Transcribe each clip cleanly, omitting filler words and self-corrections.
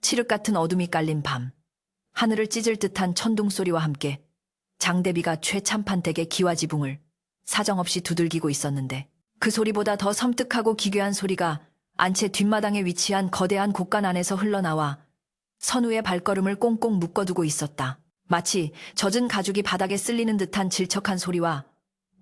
칠흑 같은 어둠이 깔린 밤, 하늘을 찢을 듯한 천둥 소리와 함께 장대비가 최참판댁의 기와지붕을 사정없이 두들기고 있었는데, 그 소리보다 더 섬뜩하고 기괴한 소리가 안채 뒷마당에 위치한 거대한 곡간 안에서 흘러나와 선우의 발걸음을 꽁꽁 묶어두고 있었다. 마치 젖은 가죽이 바닥에 쓸리는 듯한 질척한 소리와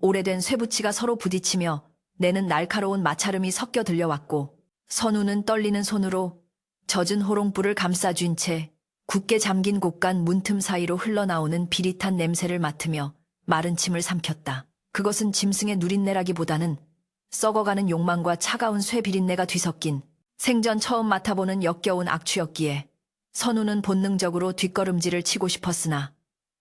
오래된 쇠붙이가 서로 부딪히며 내는 날카로운 마찰음이 섞여 들려왔고, 선우는 떨리는 손으로 젖은 호롱불을 감싸쥔 채 굳게 잠긴 곡간 문틈 사이로 흘러나오는 비릿한 냄새를 맡으며 마른 침을 삼켰다. 그것은 짐승의 누린내라기보다는 썩어가는 욕망과 차가운 쇠 비린내가 뒤섞인 생전 처음 맡아보는 역겨운 악취였기에 선우는 본능적으로 뒷걸음질을 치고 싶었으나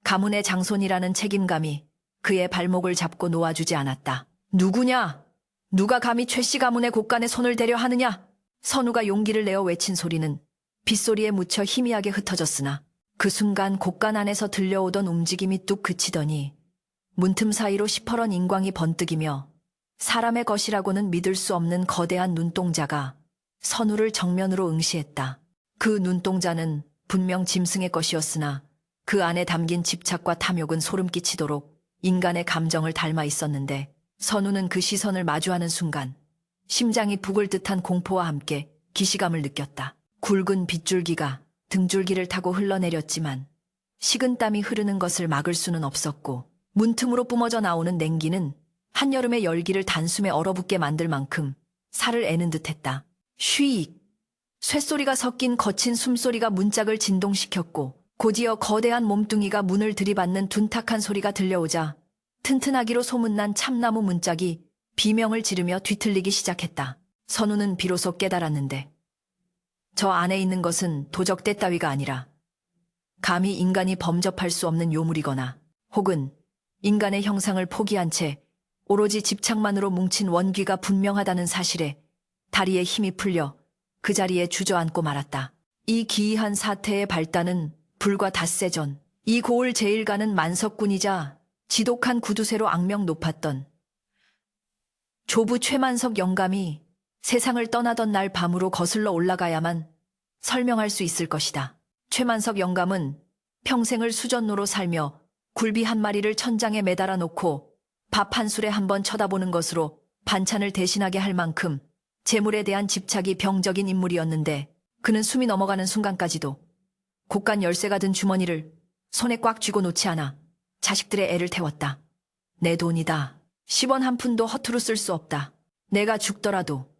가문의 장손이라는 책임감이 그의 발목을 잡고 놓아주지 않았다. 누구냐? 누가 감히 최씨 가문의 곡간에 손을 대려 하느냐? 선우가 용기를 내어 외친 소리는 빗소리에 묻혀 희미하게 흩어졌으나 그 순간 곡간 안에서 들려오던 움직임이 뚝 그치더니 문틈 사이로 시퍼런 인광이 번뜩이며 사람의 것이라고는 믿을 수 없는 거대한 눈동자가 선우를 정면으로 응시했다. 그 눈동자는 분명 짐승의 것이었으나 그 안에 담긴 집착과 탐욕은 소름 끼치도록 인간의 감정을 닮아 있었는데, 선우는 그 시선을 마주하는 순간 심장이 북을 듯한 공포와 함께 기시감을 느꼈다. 굵은 빗줄기가 등줄기를 타고 흘러내렸지만 식은땀이 흐르는 것을 막을 수는 없었고, 문틈으로 뿜어져 나오는 냉기는 한여름의 열기를 단숨에 얼어붙게 만들 만큼 살을 애는 듯했다. 쉬익! 쇳소리가 섞인 거친 숨소리가 문짝을 진동시켰고, 곧이어 거대한 몸뚱이가 문을 들이받는 둔탁한 소리가 들려오자 튼튼하기로 소문난 참나무 문짝이 비명을 지르며 뒤틀리기 시작했다. 선우는 비로소 깨달았는데, 저 안에 있는 것은 도적대 따위가 아니라 감히 인간이 범접할 수 없는 요물이거나 혹은 인간의 형상을 포기한 채 오로지 집착만으로 뭉친 원귀가 분명하다는 사실에 다리에 힘이 풀려 그 자리에 주저앉고 말았다. 이 기이한 사태의 발단은 불과 닷새 전, 이 고을 제일가는 만석군이자 지독한 구두쇠로 악명 높았던 조부 최만석 영감이 세상을 떠나던 날 밤으로 거슬러 올라가야만 설명할 수 있을 것이다. 최만석 영감은 평생을 수전노로 살며 굴비 한 마리를 천장에 매달아 놓고 밥 한 술에 한 번 쳐다보는 것으로 반찬을 대신하게 할 만큼 재물에 대한 집착이 병적인 인물이었는데, 그는 숨이 넘어가는 순간까지도 곡간 열쇠가 든 주머니를 손에 꽉 쥐고 놓지 않아 자식들의 애를 태웠다. 내 돈이다. 10원 한 푼도 허투루 쓸 수 없다. 내가 죽더라도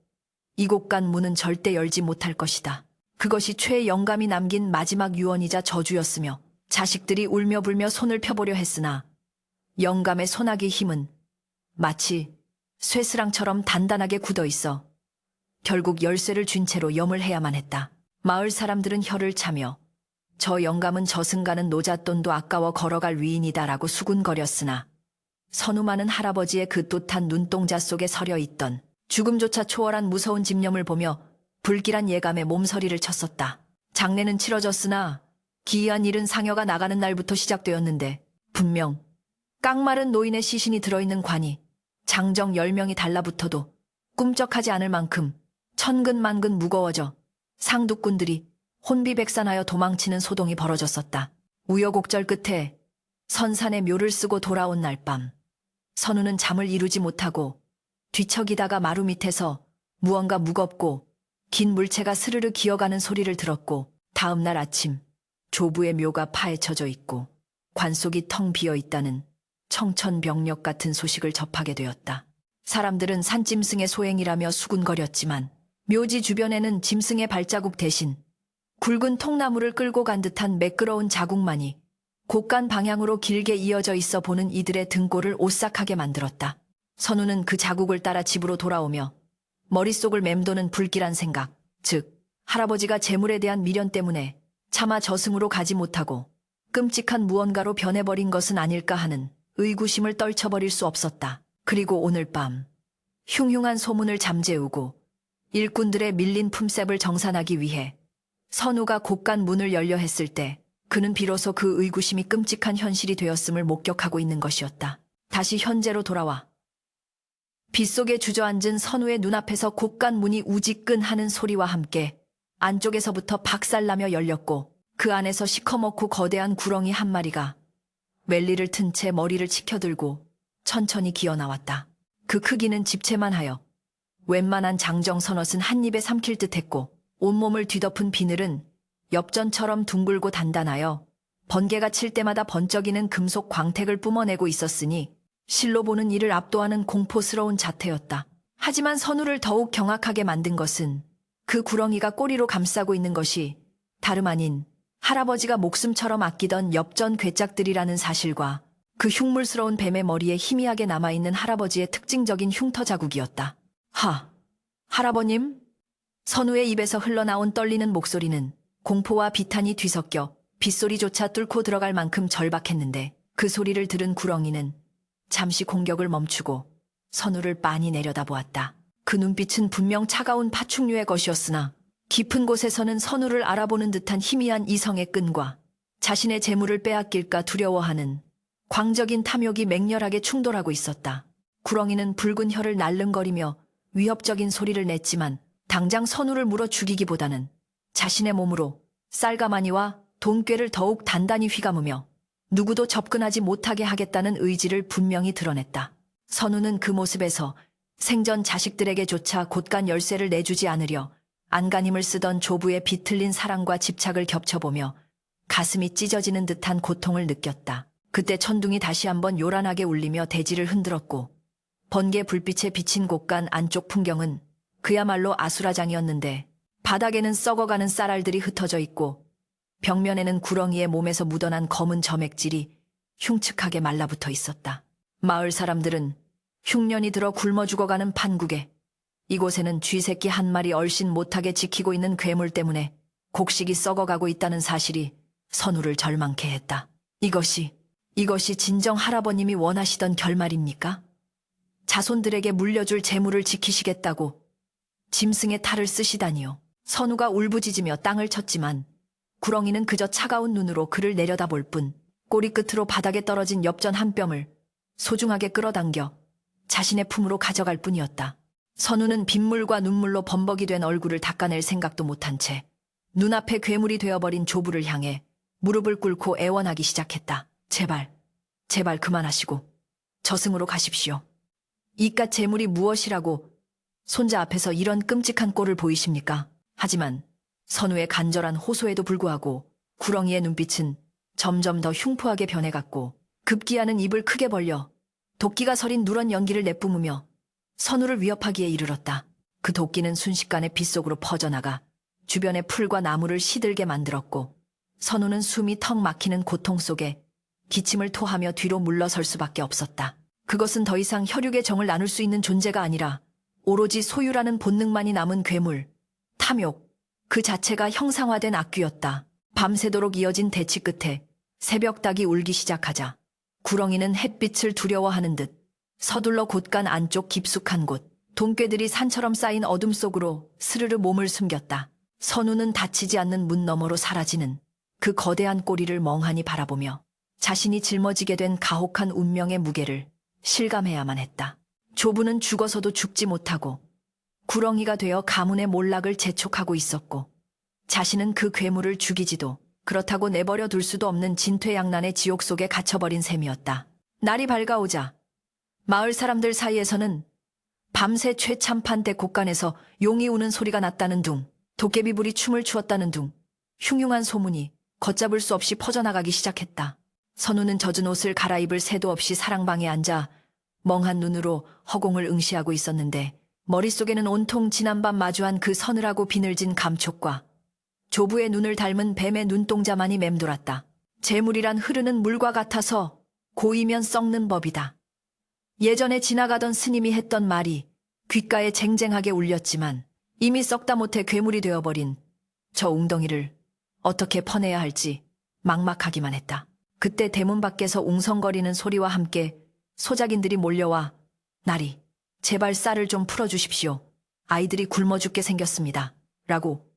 이 곡간 문은 절대 열지 못할 것이다. 그것이 최 영감이 남긴 마지막 유언이자 저주였으며, 자식들이 울며 불며 손을 펴보려 했으나 영감의 손아귀 힘은 마치 쇠스랑처럼 단단하게 굳어있어 결국 열쇠를 쥔 채로 염을 해야만 했다. 마을 사람들은 혀를 차며 저 영감은 저승가는 노잣돈도 아까워 걸어갈 위인이다라고 수군거렸으나, 선우만은 할아버지의 그 돛한 눈동자 속에 서려있던 죽음조차 초월한 무서운 집념을 보며 불길한 예감에 몸서리를 쳤었다. 장례는 치러졌으나 기이한 일은 상여가 나가는 날부터 시작되었는데, 분명 깡마른 노인의 시신이 들어있는 관이 장정 10명이 달라붙어도 꿈쩍하지 않을 만큼 천근만근 무거워져 상두꾼들이 혼비백산하여 도망치는 소동이 벌어졌었다. 우여곡절 끝에 선산의 묘를 쓰고 돌아온 날밤, 선우는 잠을 이루지 못하고 뒤척이다가 마루 밑에서 무언가 무겁고 긴 물체가 스르르 기어가는 소리를 들었고, 다음 날 아침 조부의 묘가 파헤쳐져 있고 관 속이 텅 비어 있다는 청천벽력 같은 소식을 접하게 되었다. 사람들은 산짐승의 소행이라며 수군거렸지만 묘지 주변에는 짐승의 발자국 대신 굵은 통나무를 끌고 간 듯한 매끄러운 자국만이 곡간 방향으로 길게 이어져 있어 보는 이들의 등골을 오싹하게 만들었다. 선우는 그 자국을 따라 집으로 돌아오며 머릿속을 맴도는 불길한 생각, 즉 할아버지가 재물에 대한 미련 때문에 차마 저승으로 가지 못하고 끔찍한 무언가로 변해버린 것은 아닐까 하는 의구심을 떨쳐버릴 수 없었다. 그리고 오늘 밤 흉흉한 소문을 잠재우고 일꾼들의 밀린 품삯을 정산하기 위해 선우가 곡간 문을 열려 했을 때, 그는 비로소 그 의구심이 끔찍한 현실이 되었음을 목격하고 있는 것이었다. 다시 현재로 돌아와 빗속에 주저앉은 선우의 눈앞에서 곡간 문이 우지끈 하는 소리와 함께 안쪽에서부터 박살나며 열렸고 그 안에서 시커멓고 거대한 구렁이 한 마리가 웰리를 튼 채 머리를 치켜들고 천천히 기어나왔다. 그 크기는 집채만 하여 웬만한 장정선옷은 한 입에 삼킬 듯했고 온몸을 뒤덮은 비늘은 엽전처럼 둥글고 단단하여 번개가 칠 때마다 번쩍이는 금속 광택을 뿜어내고 있었으니 실로 보는 이를 압도하는 공포스러운 자태였다. 하지만 선우를 더욱 경악하게 만든 것은 그 구렁이가 꼬리로 감싸고 있는 것이 다름 아닌 할아버지가 목숨처럼 아끼던 엽전 괴짝들이라는 사실과 그 흉물스러운 뱀의 머리에 희미하게 남아있는 할아버지의 특징적인 흉터 자국이었다. 할아버님? 선우의 입에서 흘러나온 떨리는 목소리는 공포와 비탄이 뒤섞여 빗소리조차 뚫고 들어갈 만큼 절박했는데 그 소리를 들은 구렁이는 잠시 공격을 멈추고 선우를 빤히 내려다보았다. 그 눈빛은 분명 차가운 파충류의 것이었으나 깊은 곳에서는 선우를 알아보는 듯한 희미한 이성의 끈과 자신의 재물을 빼앗길까 두려워하는 광적인 탐욕이 맹렬하게 충돌하고 있었다. 구렁이는 붉은 혀를 날름거리며 위협적인 소리를 냈지만 당장 선우를 물어 죽이기보다는 자신의 몸으로 쌀가마니와 돈꾀를 더욱 단단히 휘감으며 누구도 접근하지 못하게 하겠다는 의지를 분명히 드러냈다. 선우는 그 모습에서 생전 자식들에게조차 곳간 열쇠를 내주지 않으려 안간힘을 쓰던 조부의 비틀린 사랑과 집착을 겹쳐보며 가슴이 찢어지는 듯한 고통을 느꼈다. 그때 천둥이 다시 한번 요란하게 울리며 대지를 흔들었고 번개 불빛에 비친 곳간 안쪽 풍경은 그야말로 아수라장이었는데 바닥에는 썩어가는 쌀알들이 흩어져 있고 벽면에는 구렁이의 몸에서 묻어난 검은 점액질이 흉측하게 말라붙어 있었다. 마을 사람들은 흉년이 들어 굶어 죽어가는 판국에 이곳에는 쥐새끼 한 마리 얼씬 못하게 지키고 있는 괴물 때문에 곡식이 썩어가고 있다는 사실이 선우를 절망케 했다. 이것이 진정 할아버님이 원하시던 결말입니까? 자손들에게 물려줄 재물을 지키시겠다고 짐승의 탈을 쓰시다니요. 선우가 울부짖으며 땅을 쳤지만 구렁이는 그저 차가운 눈으로 그를 내려다볼 뿐 꼬리끝으로 바닥에 떨어진 엽전 한 뼘을 소중하게 끌어당겨 자신의 품으로 가져갈 뿐이었다. 선우는 빗물과 눈물로 범벅이 된 얼굴을 닦아낼 생각도 못한 채 눈앞에 괴물이 되어버린 조부를 향해 무릎을 꿇고 애원하기 시작했다. 제발 그만하시고 저승으로 가십시오. 이깟 재물이 무엇이라고 손자 앞에서 이런 끔찍한 꼴을 보이십니까? 하지만 선우의 간절한 호소에도 불구하고 구렁이의 눈빛은 점점 더 흉포하게 변해갔고 급기야는 입을 크게 벌려 도끼가 서린 누런 연기를 내뿜으며 선우를 위협하기에 이르렀다. 그 도끼는 순식간에 빗속으로 퍼져나가 주변의 풀과 나무를 시들게 만들었고 선우는 숨이 턱 막히는 고통 속에 기침을 토하며 뒤로 물러설 수밖에 없었다. 그것은 더 이상 혈육의 정을 나눌 수 있는 존재가 아니라 오로지 소유라는 본능만이 남은 괴물, 탐욕, 그 자체가 형상화된 악귀였다. 밤새도록 이어진 대치 끝에 새벽닭이 울기 시작하자 구렁이는 햇빛을 두려워하는 듯 서둘러 곳간 안쪽 깊숙한 곳, 돈꾀들이 산처럼 쌓인 어둠 속으로 스르르 몸을 숨겼다. 선우는 닫히지 않는 문 너머로 사라지는 그 거대한 꼬리를 멍하니 바라보며 자신이 짊어지게 된 가혹한 운명의 무게를 실감해야만 했다. 조부는 죽어서도 죽지 못하고 구렁이가 되어 가문의 몰락을 재촉하고 있었고 자신은 그 괴물을 죽이지도 그렇다고 내버려 둘 수도 없는 진퇴양난의 지옥 속에 갇혀버린 셈이었다. 날이 밝아오자 마을 사람들 사이에서는 밤새 최참판대 곳간에서 용이 우는 소리가 났다는 둥, 도깨비불이 춤을 추었다는 둥, 흉흉한 소문이 걷잡을 수 없이 퍼져나가기 시작했다. 선우는 젖은 옷을 갈아입을 새도 없이 사랑방에 앉아 멍한 눈으로 허공을 응시하고 있었는데 머릿속에는 온통 지난밤 마주한 그 서늘하고 비늘진 감촉과 조부의 눈을 닮은 뱀의 눈동자만이 맴돌았다. 재물이란 흐르는 물과 같아서 고이면 썩는 법이다. 예전에 지나가던 스님이 했던 말이 귓가에 쟁쟁하게 울렸지만 이미 썩다 못해 괴물이 되어버린 저 웅덩이를 어떻게 퍼내야 할지 막막하기만 했다. 그때 대문 밖에서 웅성거리는 소리와 함께 소작인들이 몰려와 나리, 제발 쌀을 좀 풀어주십시오. 아이들이 굶어 죽게 생겼습니다. 라고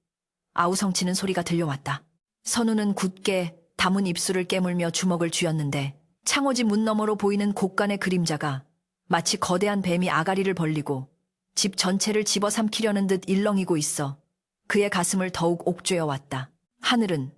아우성치는 소리가 들려왔다. 선우는 굳게 담은 입술을 깨물며 주먹을 쥐었는데 창호지 문 너머로 보이는 곳간의 그림자가 마치 거대한 뱀이 아가리를 벌리고 집 전체를 집어삼키려는 듯 일렁이고 있어 그의 가슴을 더욱 옥죄어 왔다. 하늘은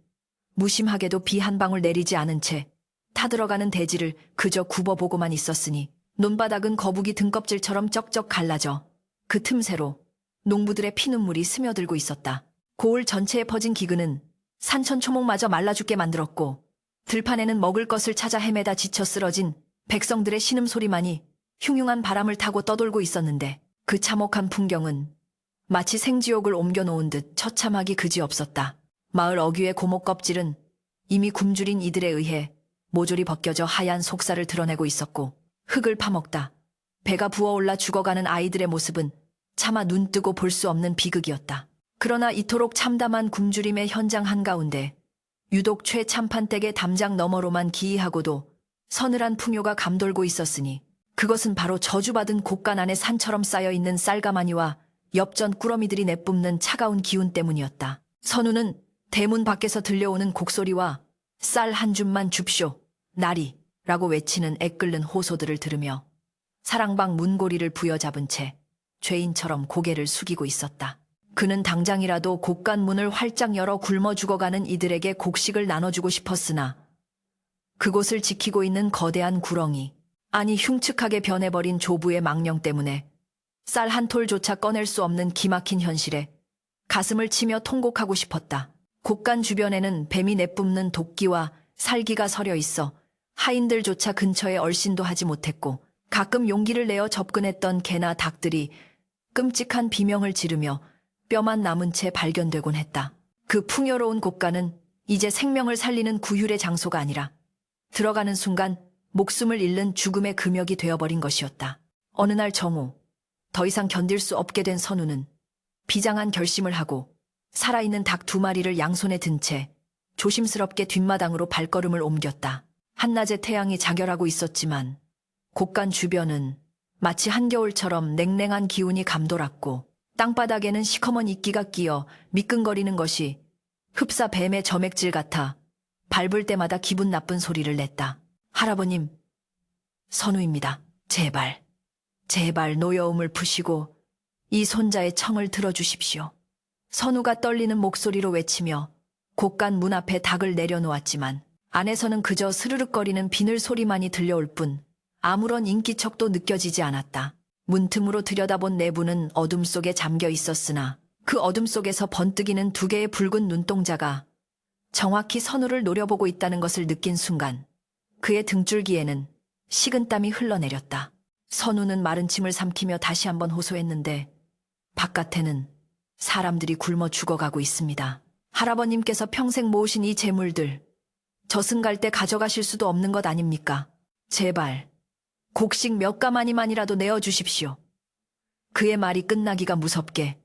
무심하게도 비 한 방울 내리지 않은 채 타들어가는 대지를 그저 굽어보고만 있었으니 논바닥은 거북이 등껍질처럼 쩍쩍 갈라져 그 틈새로 농부들의 피눈물이 스며들고 있었다. 고을 전체에 퍼진 기근은 산천초목마저 말라 죽게 만들었고 들판에는 먹을 것을 찾아 헤매다 지쳐 쓰러진 백성들의 신음소리만이 흉흉한 바람을 타고 떠돌고 있었는데 그 참혹한 풍경은 마치 생지옥을 옮겨놓은 듯 처참하기 그지없었다. 마을 어귀의 고목 껍질은 이미 굶주린 이들에 의해 모조리 벗겨져 하얀 속살을 드러내고 있었고 흙을 파먹다 배가 부어올라 죽어가는 아이들의 모습은 차마 눈뜨고 볼 수 없는 비극이었다. 그러나 이토록 참담한 굶주림의 현장 한가운데 유독 최참판댁의 담장 너머로만 기이하고도 서늘한 풍요가 감돌고 있었으니 그것은 바로 저주받은 곳간 안에 산처럼 쌓여있는 쌀가마니와 엽전 꾸러미들이 내뿜는 차가운 기운 때문이었다. 선우는 대문 밖에서 들려오는 곡소리와 쌀 한 줌만 줍쇼, 나리 라고 외치는 애끓는 호소들을 들으며 사랑방 문고리를 부여잡은 채 죄인처럼 고개를 숙이고 있었다. 그는 당장이라도 곳간 문을 활짝 열어 굶어 죽어가는 이들에게 곡식을 나눠주고 싶었으나 그곳을 지키고 있는 거대한 구렁이, 아니 흉측하게 변해버린 조부의 망령 때문에 쌀 한 톨조차 꺼낼 수 없는 기막힌 현실에 가슴을 치며 통곡하고 싶었다. 곳간 주변에는 뱀이 내뿜는 도끼와 살기가 서려 있어 하인들조차 근처에 얼씬도 하지 못했고 가끔 용기를 내어 접근했던 개나 닭들이 끔찍한 비명을 지르며 뼈만 남은 채 발견되곤 했다. 그 풍요로운 곳간은 이제 생명을 살리는 구휼의 장소가 아니라 들어가는 순간 목숨을 잃는 죽음의 금역이 되어버린 것이었다. 어느 날 정오, 더 이상 견딜 수 없게 된 선우는 비장한 결심을 하고 살아있는 닭 2마리를 양손에 든 채 조심스럽게 뒷마당으로 발걸음을 옮겼다. 한낮에 태양이 자결하고 있었지만 곳간 주변은 마치 한겨울처럼 냉랭한 기운이 감돌았고 땅바닥에는 시커먼 이끼가 끼어 미끈거리는 것이 흡사 뱀의 점액질 같아 밟을 때마다 기분 나쁜 소리를 냈다. 할아버님, 선우입니다. 제발, 제발 노여움을 푸시고 이 손자의 청을 들어주십시오. 선우가 떨리는 목소리로 외치며 곳간 문 앞에 닭을 내려놓았지만 안에서는 그저 스르륵거리는 비늘 소리만이 들려올 뿐 아무런 인기척도 느껴지지 않았다. 문틈으로 들여다본 내부는 어둠 속에 잠겨 있었으나 그 어둠 속에서 번뜩이는 2개의 붉은 눈동자가 정확히 선우를 노려보고 있다는 것을 느낀 순간 그의 등줄기에는 식은땀이 흘러내렸다. 선우는 마른 침을 삼키며 다시 한번 호소했는데 바깥에는 사람들이 굶어 죽어가고 있습니다. 할아버님께서 평생 모으신 이 재물들 저승 갈 때 가져가실 수도 없는 것 아닙니까? 제발 곡식 몇 가마니만이라도 내어주십시오. 그의 말이 끝나기가 무섭게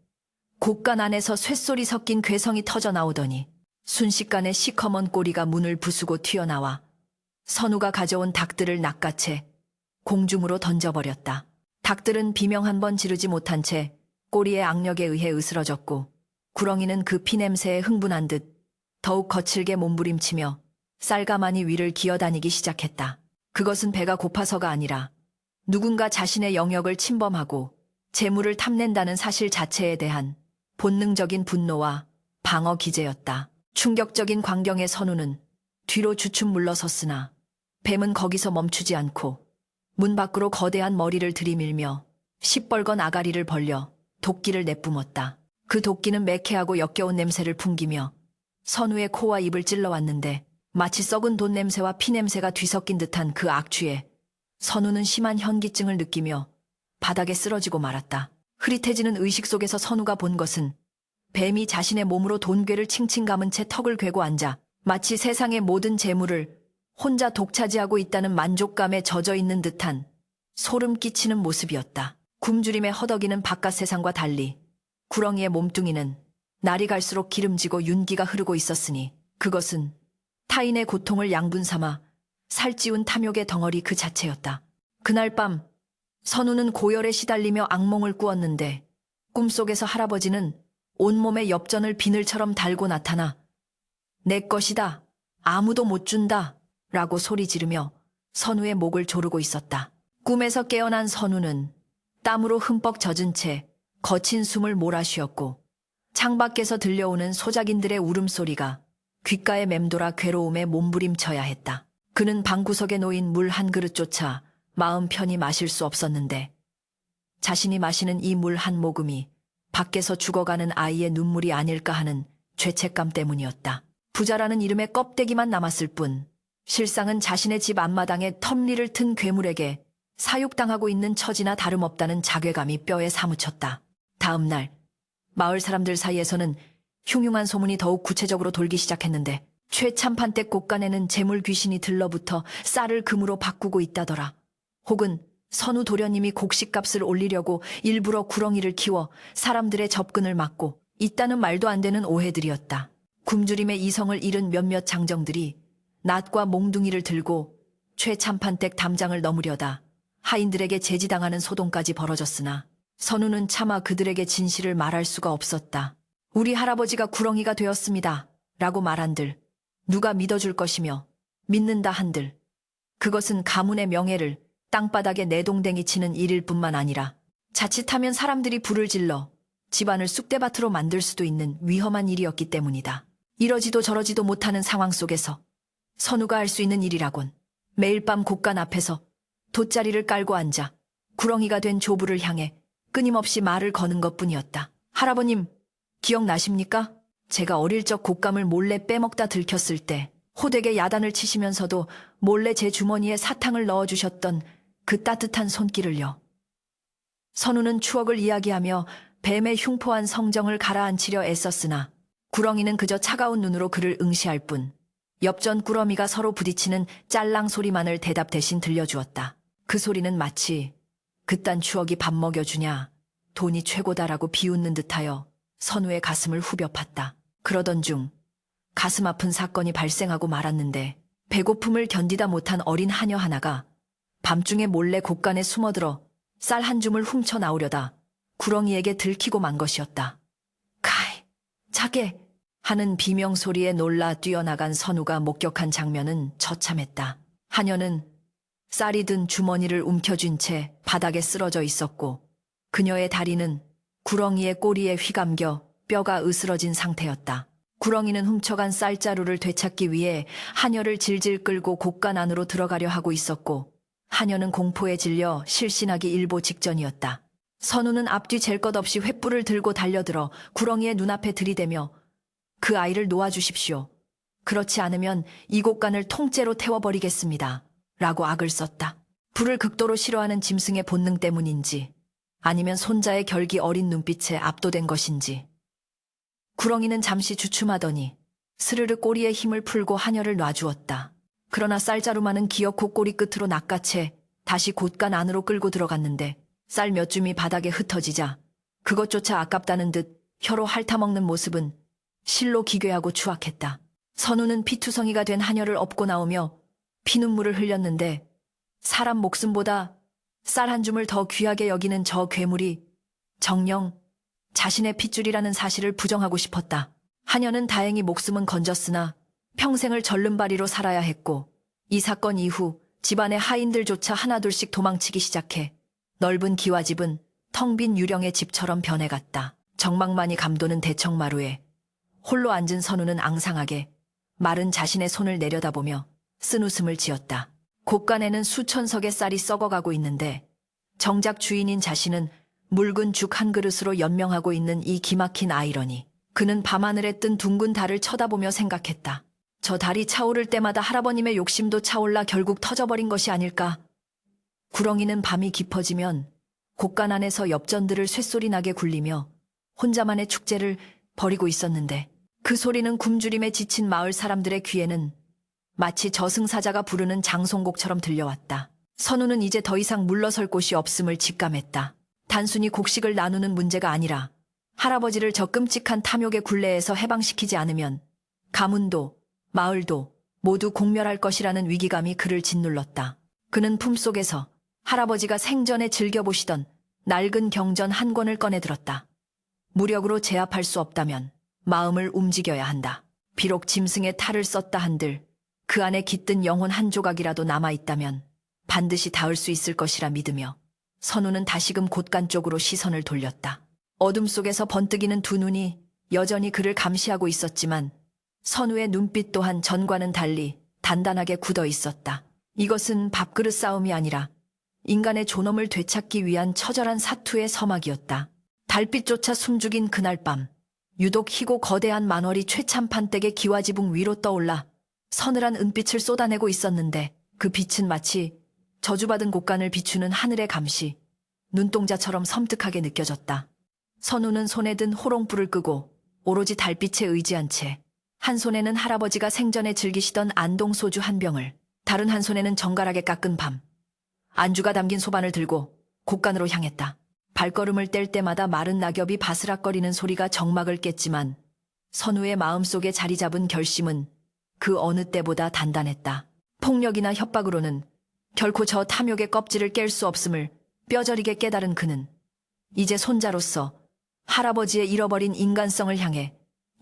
곳간 안에서 쇳소리 섞인 괴성이 터져 나오더니 순식간에 시커먼 꼬리가 문을 부수고 튀어나와 선우가 가져온 닭들을 낚아채 공중으로 던져버렸다. 닭들은 비명 한 번 지르지 못한 채 꼬리의 악력에 의해 으스러졌고 구렁이는 그 피냄새에 흥분한 듯 더욱 거칠게 몸부림치며 쌀가마니 위를 기어다니기 시작했다. 그것은 배가 고파서가 아니라 누군가 자신의 영역을 침범하고 재물을 탐낸다는 사실 자체에 대한 본능적인 분노와 방어 기제였다. 충격적인 광경의 선우는 뒤로 주춤 물러섰으나 뱀은 거기서 멈추지 않고 문 밖으로 거대한 머리를 들이밀며 시뻘건 아가리를 벌려 도끼를 내뿜었다. 그 도끼는 매캐하고 역겨운 냄새를 풍기며 선우의 코와 입을 찔러왔는데 마치 썩은 돈 냄새와 피 냄새가 뒤섞인 듯한 그 악취에 선우는 심한 현기증을 느끼며 바닥에 쓰러지고 말았다. 흐릿해지는 의식 속에서 선우가 본 것은 뱀이 자신의 몸으로 돈괴를 칭칭 감은 채 턱을 괴고 앉아 마치 세상의 모든 재물을 혼자 독차지하고 있다는 만족감에 젖어 있는 듯한 소름 끼치는 모습이었다. 굶주림에 허덕이는 바깥 세상과 달리 구렁이의 몸뚱이는 날이 갈수록 기름지고 윤기가 흐르고 있었으니 그것은 타인의 고통을 양분 삼아 살찌운 탐욕의 덩어리 그 자체였다. 그날 밤 선우는 고열에 시달리며 악몽을 꾸었는데 꿈속에서 할아버지는 온몸에 엽전을 비늘처럼 달고 나타나 내 것이다, 아무도 못 준다 라고 소리 지르며 선우의 목을 조르고 있었다. 꿈에서 깨어난 선우는 땀으로 흠뻑 젖은 채 거친 숨을 몰아쉬었고 창밖에서 들려오는 소작인들의 울음소리가 귓가에 맴돌아 괴로움에 몸부림쳐야 했다. 그는 방구석에 놓인 물 한 그릇조차 마음 편히 마실 수 없었는데 자신이 마시는 이 물 한 모금이 밖에서 죽어가는 아이의 눈물이 아닐까 하는 죄책감 때문이었다. 부자라는 이름의 껍데기만 남았을 뿐 실상은 자신의 집 앞마당에 텀리를 튼 괴물에게 사육당하고 있는 처지나 다름없다는 자괴감이 뼈에 사무쳤다. 다음 날 마을 사람들 사이에서는 흉흉한 소문이 더욱 구체적으로 돌기 시작했는데 최참판댁 곳간에는 재물 귀신이 들러붙어 쌀을 금으로 바꾸고 있다더라. 혹은 선우 도련님이 곡식값을 올리려고 일부러 구렁이를 키워 사람들의 접근을 막고 있다는 말도 안 되는 오해들이었다. 굶주림의 이성을 잃은 몇몇 장정들이 낫과 몽둥이를 들고 최참판댁 담장을 넘으려다 하인들에게 제지당하는 소동까지 벌어졌으나 선우는 차마 그들에게 진실을 말할 수가 없었다. 우리 할아버지가 구렁이가 되었습니다. 라고 말한들 누가 믿어줄 것이며 믿는다 한들 그것은 가문의 명예를 땅바닥에 내동댕이 치는 일일 뿐만 아니라 자칫하면 사람들이 불을 질러 집안을 쑥대밭으로 만들 수도 있는 위험한 일이었기 때문이다. 이러지도 저러지도 못하는 상황 속에서 선우가 할 수 있는 일이라곤 매일 밤 곳간 앞에서 돗자리를 깔고 앉아 구렁이가 된 조부를 향해 끊임없이 말을 거는 것뿐이었다. 할아버님, 기억나십니까? 제가 어릴 적 곶감을 몰래 빼먹다 들켰을 때 호되게 야단을 치시면서도 몰래 제 주머니에 사탕을 넣어주셨던 그 따뜻한 손길을요. 선우는 추억을 이야기하며 뱀의 흉포한 성정을 가라앉히려 애썼으나 구렁이는 그저 차가운 눈으로 그를 응시할 뿐 엽전 꾸러미가 서로 부딪히는 짤랑 소리만을 대답 대신 들려주었다. 그 소리는 마치 그딴 추억이 밥 먹여주냐, 돈이 최고다라고 비웃는 듯하여 선우의 가슴을 후벼 팠다. 그러던 중 가슴 아픈 사건이 발생하고 말았는데 배고픔을 견디다 못한 어린 하녀 하나가 밤중에 몰래 곳간에 숨어들어 쌀 한 줌을 훔쳐 나오려다 구렁이에게 들키고 만 것이었다. 카이, 자게! 하는 비명소리에 놀라 뛰어나간 선우가 목격한 장면은 처참했다. 하녀는 쌀이 든 주머니를 움켜쥔 채 바닥에 쓰러져 있었고 그녀의 다리는 구렁이의 꼬리에 휘감겨 뼈가 으스러진 상태였다. 구렁이는 훔쳐간 쌀자루를 되찾기 위해 하녀를 질질 끌고 곳간 안으로 들어가려 하고 있었고 하녀는 공포에 질려 실신하기 일보 직전이었다. 선우는 앞뒤 잴 것 없이 횃불을 들고 달려들어 구렁이의 눈앞에 들이대며 그 아이를 놓아주십시오. 그렇지 않으면 이 곳간을 통째로 태워버리겠습니다. 라고 악을 썼다. 불을 극도로 싫어하는 짐승의 본능 때문인지 아니면 손자의 결기 어린 눈빛에 압도된 것인지 구렁이는 잠시 주춤하더니 스르르 꼬리에 힘을 풀고 하녀를 놔주었다. 그러나 쌀자루만은 기어코 꼬리 끝으로 낚아채 다시 곳간 안으로 끌고 들어갔는데 쌀 몇 줌이 바닥에 흩어지자 그것조차 아깝다는 듯 혀로 핥아먹는 모습은 실로 기괴하고 추악했다. 선우는 피투성이가 된 하녀를 업고 나오며 피눈물을 흘렸는데 사람 목숨보다 쌀 한 줌을 더 귀하게 여기는 저 괴물이 정녕 자신의 핏줄이라는 사실을 부정하고 싶었다. 하녀는 다행히 목숨은 건졌으나 평생을 절름발이로 살아야 했고 이 사건 이후 집안의 하인들조차 하나둘씩 도망치기 시작해 넓은 기와집은 텅 빈 유령의 집처럼 변해갔다. 정막만이 감도는 대청마루에 홀로 앉은 선우는 앙상하게 마른 자신의 손을 내려다보며 쓴웃음을 지었다. 곳간에는 수천 석의 쌀이 썩어가고 있는데 정작 주인인 자신은 묽은 죽 한 그릇으로 연명하고 있는 이 기막힌 아이러니. 그는 밤하늘에 뜬 둥근 달을 쳐다보며 생각했다. 저 달이 차오를 때마다 할아버님의 욕심도 차올라 결국 터져버린 것이 아닐까. 구렁이는 밤이 깊어지면 곳간 안에서 엽전들을 쇳소리 나게 굴리며 혼자만의 축제를 벌이고 있었는데 그 소리는 굶주림에 지친 마을 사람들의 귀에는 마치 저승사자가 부르는 장송곡처럼 들려왔다. 선우는 이제 더 이상 물러설 곳이 없음을 직감했다. 단순히 곡식을 나누는 문제가 아니라 할아버지를 저 끔찍한 탐욕의 굴레에서 해방시키지 않으면 가문도 마을도 모두 공멸할 것이라는 위기감이 그를 짓눌렀다. 그는 품속에서 할아버지가 생전에 즐겨보시던 낡은 경전 한 권을 꺼내들었다. 무력으로 제압할 수 없다면 마음을 움직여야 한다. 비록 짐승의 탈을 썼다 한들 그 안에 깃든 영혼 한 조각이라도 남아있다면 반드시 닿을 수 있을 것이라 믿으며 선우는 다시금 곳간 쪽으로 시선을 돌렸다. 어둠 속에서 번뜩이는 두 눈이 여전히 그를 감시하고 있었지만 선우의 눈빛 또한 전과는 달리 단단하게 굳어 있었다. 이것은 밥그릇 싸움이 아니라 인간의 존엄을 되찾기 위한 처절한 사투의 서막이었다. 달빛조차 숨죽인 그날 밤, 유독 희고 거대한 만월이 최참판댁의 기와지붕 위로 떠올라 서늘한 은빛을 쏟아내고 있었는데 그 빛은 마치 저주받은 곳간을 비추는 하늘의 감시, 눈동자처럼 섬뜩하게 느껴졌다. 선우는 손에 든 호롱불을 끄고 오로지 달빛에 의지한 채 한 손에는 할아버지가 생전에 즐기시던 안동소주 한 병을, 다른 한 손에는 정갈하게 깎은 밤, 안주가 담긴 소반을 들고 곳간으로 향했다. 발걸음을 뗄 때마다 마른 낙엽이 바스락거리는 소리가 정막을 깼지만 선우의 마음속에 자리 잡은 결심은 그 어느 때보다 단단했다. 폭력이나 협박으로는 결코 저 탐욕의 껍질을 깰 수 없음을 뼈저리게 깨달은 그는 이제 손자로서 할아버지의 잃어버린 인간성을 향해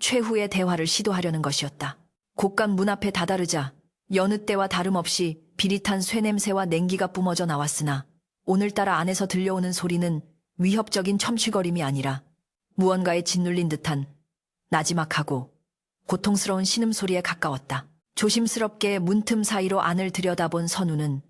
최후의 대화를 시도하려는 것이었다. 곳간 문 앞에 다다르자 여느 때와 다름없이 비릿한 쇠냄새와 냉기가 뿜어져 나왔으나 오늘따라 안에서 들려오는 소리는 위협적인 첨쉬거림이 아니라 무언가에 짓눌린 듯한 나지막하고 고통스러운 신음소리에 가까웠다. 조심스럽게 문틈 사이로 안을 들여다본 선우는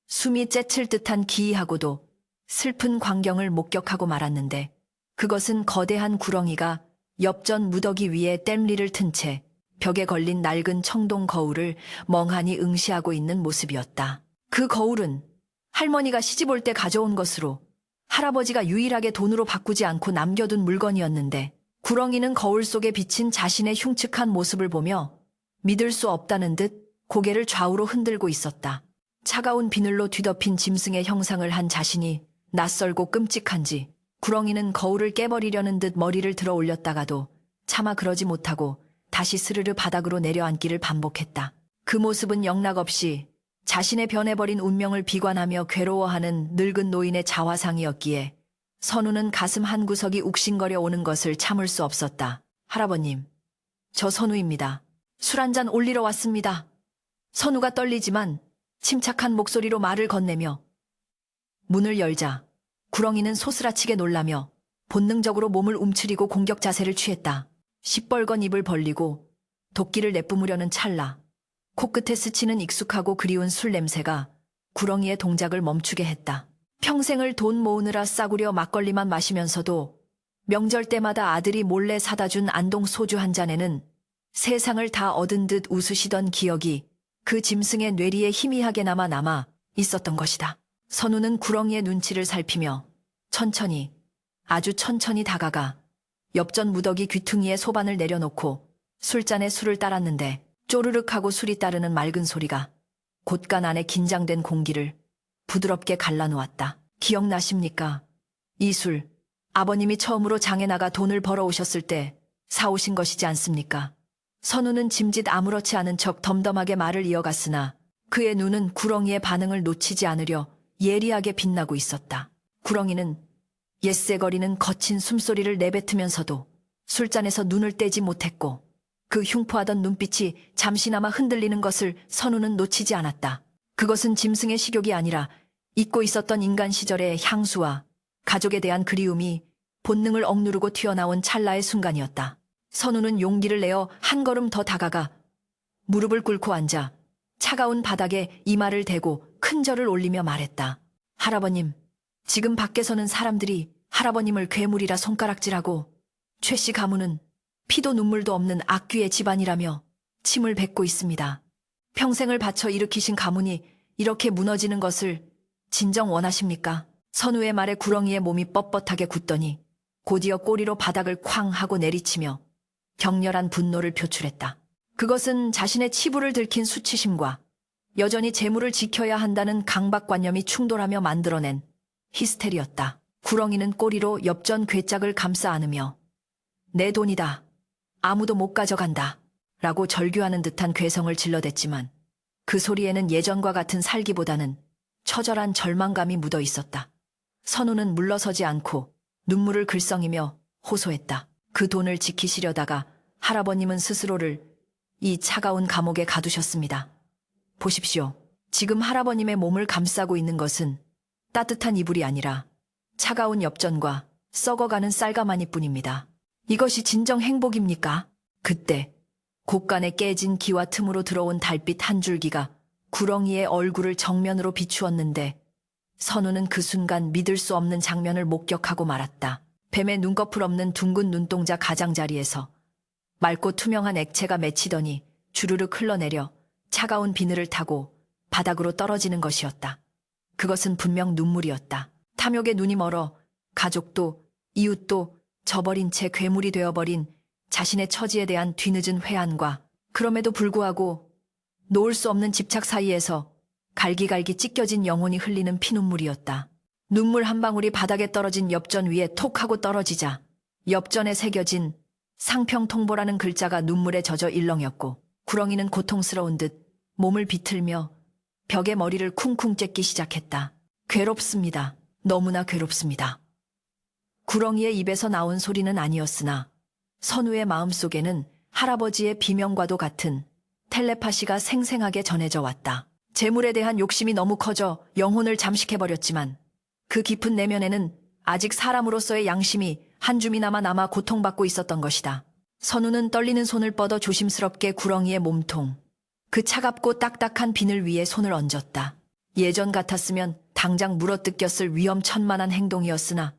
숨이 째칠 듯한 기이하고도 슬픈 광경을 목격하고 말았는데 그것은 거대한 구렁이가 엽전 무더기 위에 땜리를 튼 채 벽에 걸린 낡은 청동 거울을 멍하니 응시하고 있는 모습이었다. 그 거울은 할머니가 시집올 때 가져온 것으로 할아버지가 유일하게 돈으로 바꾸지 않고 남겨둔 물건이었는데 구렁이는 거울 속에 비친 자신의 흉측한 모습을 보며 믿을 수 없다는 듯 고개를 좌우로 흔들고 있었다. 차가운 비늘로 뒤덮인 짐승의 형상을 한 자신이 낯설고 끔찍한지 구렁이는 거울을 깨버리려는 듯 머리를 들어 올렸다가도 차마 그러지 못하고 다시 스르르 바닥으로 내려앉기를 반복했다. 그 모습은 영락없이 자신의 변해버린 운명을 비관하며 괴로워하는 늙은 노인의 자화상이었기에 선우는 가슴 한구석이 욱신거려 오는 것을 참을 수 없었다. 할아버님, 저 선우입니다. 술 한잔 올리러 왔습니다. 선우가 떨리지만 침착한 목소리로 말을 건네며 문을 열자 구렁이는 소스라치게 놀라며 본능적으로 몸을 움츠리고 공격 자세를 취했다. 시뻘건 입을 벌리고 도끼를 내뿜으려는 찰나 코끝에 스치는 익숙하고 그리운 술 냄새가 구렁이의 동작을 멈추게 했다. 평생을 돈 모으느라 싸구려 막걸리만 마시면서도 명절 때마다 아들이 몰래 사다 준 안동 소주 한 잔에는 세상을 다 얻은 듯 웃으시던 기억이 그 짐승의 뇌리에 희미하게 남아 있었던 것이다. 선우는 구렁이의 눈치를 살피며 천천히, 아주 천천히 다가가 엽전 무더기 귀퉁이에 소반을 내려놓고 술잔에 술을 따랐는데 쪼르륵하고 술이 따르는 맑은 소리가 곳간 안에 긴장된 공기를 부드럽게 갈라놓았다. 기억나십니까? 이 술, 아버님이 처음으로 장에 나가 돈을 벌어오셨을 때 사오신 것이지 않습니까? 선우는 짐짓 아무렇지 않은 척 덤덤하게 말을 이어갔으나 그의 눈은 구렁이의 반응을 놓치지 않으려 예리하게 빛나고 있었다. 구렁이는 옛새거리는 거친 숨소리를 내뱉으면서도 술잔에서 눈을 떼지 못했고 그 흉포하던 눈빛이 잠시나마 흔들리는 것을 선우는 놓치지 않았다. 그것은 짐승의 식욕이 아니라 잊고 있었던 인간 시절의 향수와 가족에 대한 그리움이 본능을 억누르고 튀어나온 찰나의 순간이었다. 선우는 용기를 내어 한 걸음 더 다가가 무릎을 꿇고 앉아 차가운 바닥에 이마를 대고 큰 절을 올리며 말했다. 할아버님, 지금 밖에서는 사람들이 할아버님을 괴물이라 손가락질하고 최씨 가문은 피도 눈물도 없는 악귀의 집안이라며 침을 뱉고 있습니다. 평생을 바쳐 일으키신 가문이 이렇게 무너지는 것을 진정 원하십니까? 선우의 말에 구렁이의 몸이 뻣뻣하게 굳더니 곧이어 꼬리로 바닥을 쾅 하고 내리치며 격렬한 분노를 표출했다. 그것은 자신의 치부를 들킨 수치심과 여전히 재물을 지켜야 한다는 강박관념이 충돌하며 만들어낸 히스테리였다. 구렁이는 꼬리로 엽전 괴짝을 감싸 안으며 내 돈이다. 아무도 못 가져간다. 라고 절규하는 듯한 괴성을 질러댔지만 그 소리에는 예전과 같은 살기보다는 처절한 절망감이 묻어 있었다. 선우는 물러서지 않고 눈물을 글썽이며 호소했다. 그 돈을 지키시려다가 할아버님은 스스로를 이 차가운 감옥에 가두셨습니다. 보십시오. 지금 할아버님의 몸을 감싸고 있는 것은 따뜻한 이불이 아니라 차가운 엽전과 썩어가는 쌀가마니뿐입니다. 이것이 진정 행복입니까? 그때 곳간에 깨진 기와 틈으로 들어온 달빛 한 줄기가 구렁이의 얼굴을 정면으로 비추었는데 선우는 그 순간 믿을 수 없는 장면을 목격하고 말았다. 뱀의 눈꺼풀 없는 둥근 눈동자 가장자리에서 맑고 투명한 액체가 맺히더니 주르륵 흘러내려 차가운 비늘을 타고 바닥으로 떨어지는 것이었다. 그것은 분명 눈물이었다. 탐욕에 눈이 멀어 가족도 이웃도 저버린 채 괴물이 되어버린 자신의 처지에 대한 뒤늦은 회한과 그럼에도 불구하고 놓을 수 없는 집착 사이에서 갈기갈기 찢겨진 영혼이 흘리는 피눈물이었다. 눈물 한 방울이 바닥에 떨어진 엽전 위에 톡 하고 떨어지자 엽전에 새겨진 상평통보라는 글자가 눈물에 젖어 일렁였고 구렁이는 고통스러운 듯 몸을 비틀며 벽에 머리를 쿵쿵 쬐기 시작했다. 괴롭습니다. 너무나 괴롭습니다. 구렁이의 입에서 나온 소리는 아니었으나 선우의 마음속에는 할아버지의 비명과도 같은 텔레파시가 생생하게 전해져 왔다. 재물에 대한 욕심이 너무 커져 영혼을 잠식해버렸지만 그 깊은 내면에는 아직 사람으로서의 양심이 한 줌이나마 남아 고통받고 있었던 것이다. 선우는 떨리는 손을 뻗어 조심스럽게 구렁이의 몸통, 그 차갑고 딱딱한 비늘 위에 손을 얹었다. 예전 같았으면 당장 물어뜯겼을 위험천만한 행동이었으나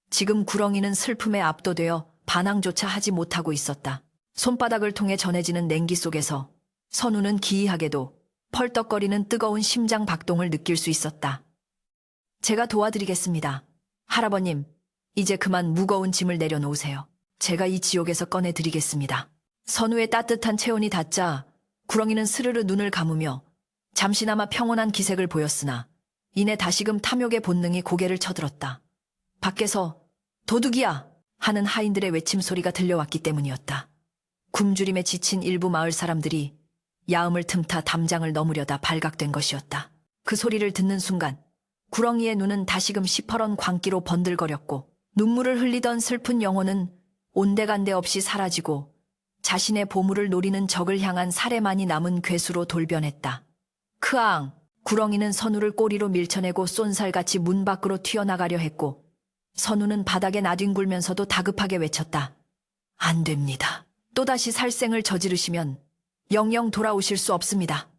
지금 구렁이는 슬픔에 압도되어 반항조차 하지 못하고 있었다. 손바닥을 통해 전해지는 냉기 속에서 선우는 기이하게도 펄떡거리는 뜨거운 심장 박동을 느낄 수 있었다. 제가 도와드리겠습니다. 할아버님, 이제 그만 무거운 짐을 내려놓으세요. 제가 이 지옥에서 꺼내드리겠습니다. 선우의 따뜻한 체온이 닿자 구렁이는 스르르 눈을 감으며 잠시나마 평온한 기색을 보였으나 이내 다시금 탐욕의 본능이 고개를 쳐들었다. 밖에서 도둑이야! 하는 하인들의 외침소리가 들려왔기 때문이었다. 굶주림에 지친 일부 마을 사람들이 야음을 틈타 담장을 넘으려다 발각된 것이었다. 그 소리를 듣는 순간 구렁이의 눈은 다시금 시퍼런 광기로 번들거렸고 눈물을 흘리던 슬픈 영혼은 온데간데 없이 사라지고 자신의 보물을 노리는 적을 향한 살해만이 남은 괴수로 돌변했다. 크앙! 구렁이는 선우를 꼬리로 밀쳐내고 쏜살같이 문 밖으로 튀어나가려 했고 선우는 바닥에 나뒹굴면서도 다급하게 외쳤다. 안 됩니다. 또다시 살생을 저지르시면 영영 돌아오실 수 없습니다.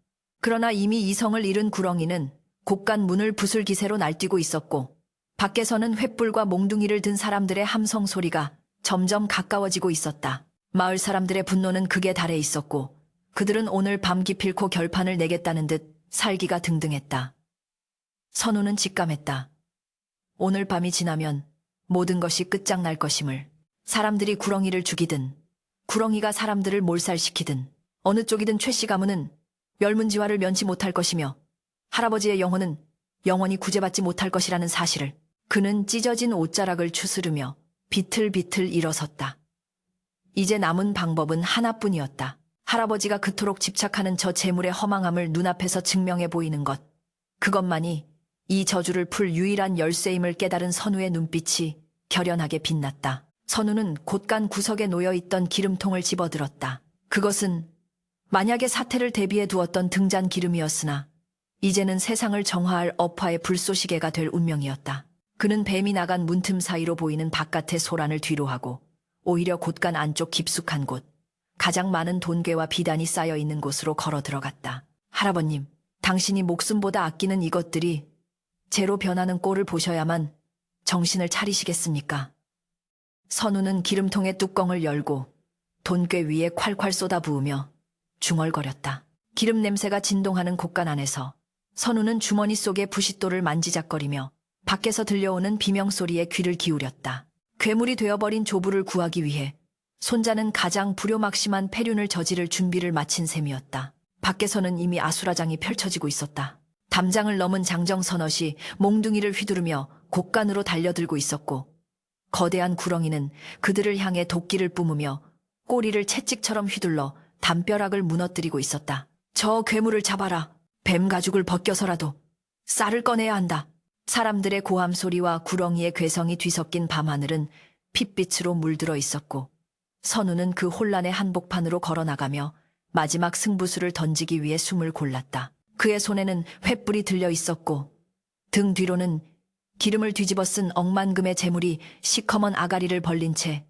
그러나 이미 이성을 잃은 구렁이는 곳간 문을 부술 기세로 날뛰고 있었고 밖에서는 횃불과 몽둥이를 든 사람들의 함성 소리가 점점 가까워지고 있었다. 마을 사람들의 분노는 극에 달해 있었고 그들은 오늘 밤 기필코 결판을 내겠다는 듯 살기가 등등했다. 선우는 직감했다. 오늘 밤이 지나면 모든 것이 끝장날 것임을. 사람들이 구렁이를 죽이든 구렁이가 사람들을 몰살시키든 어느 쪽이든 최씨 가문은 멸문지화를 면치 못할 것이며 할아버지의 영혼은 영원히 구제받지 못할 것이라는 사실을. 그는 찢어진 옷자락을 추스르며 비틀비틀 일어섰다. 이제 남은 방법은 하나뿐이었다. 할아버지가 그토록 집착하는 저 재물의 허망함을 눈앞에서 증명해 보이는 것. 그것만이 이 저주를 풀 유일한 열쇠임을 깨달은 선우의 눈빛이 결연하게 빛났다. 선우는 곳간 구석에 놓여있던 기름통을 집어들었다. 그것은 만약의 사태를 대비해 두었던 등잔 기름이었으나 이제는 세상을 정화할 업화의 불쏘시개가 될 운명이었다. 그는 뱀이 나간 문틈 사이로 보이는 바깥의 소란을 뒤로하고 오히려 곳간 안쪽 깊숙한 곳, 가장 많은 돈괴와 비단이 쌓여 있는 곳으로 걸어 들어갔다. 할아버님, 당신이 목숨보다 아끼는 이것들이 재로 변하는 꼴을 보셔야만 정신을 차리시겠습니까? 선우는 기름통의 뚜껑을 열고 돈괴 위에 콸콸 쏟아부으며 중얼거렸다. 기름 냄새가 진동하는 곳간 안에서 선우는 주머니 속의 부싯돌을 만지작거리며 밖에서 들려오는 비명소리에 귀를 기울였다. 괴물이 되어버린 조부를 구하기 위해 손자는 가장 불효막심한 폐륜을 저지를 준비를 마친 셈이었다. 밖에서는 이미 아수라장이 펼쳐지고 있었다. 담장을 넘은 장정선엇이 몽둥이를 휘두르며 곳간으로 달려들고 있었고 거대한 구렁이는 그들을 향해 도끼를 뿜으며 꼬리를 채찍처럼 휘둘러 담벼락을 무너뜨리고 있었다. 저 괴물을 잡아라. 뱀 가죽을 벗겨서라도 쌀을 꺼내야 한다. 사람들의 고함 소리와 구렁이의 괴성이 뒤섞인 밤하늘은 핏빛으로 물들어 있었고 선우는 그 혼란의 한복판으로 걸어나가며 마지막 승부수를 던지기 위해 숨을 골랐다. 그의 손에는 횃불이 들려 있었고 등 뒤로는 기름을 뒤집어 쓴 억만금의 재물이 시커먼 아가리를 벌린 채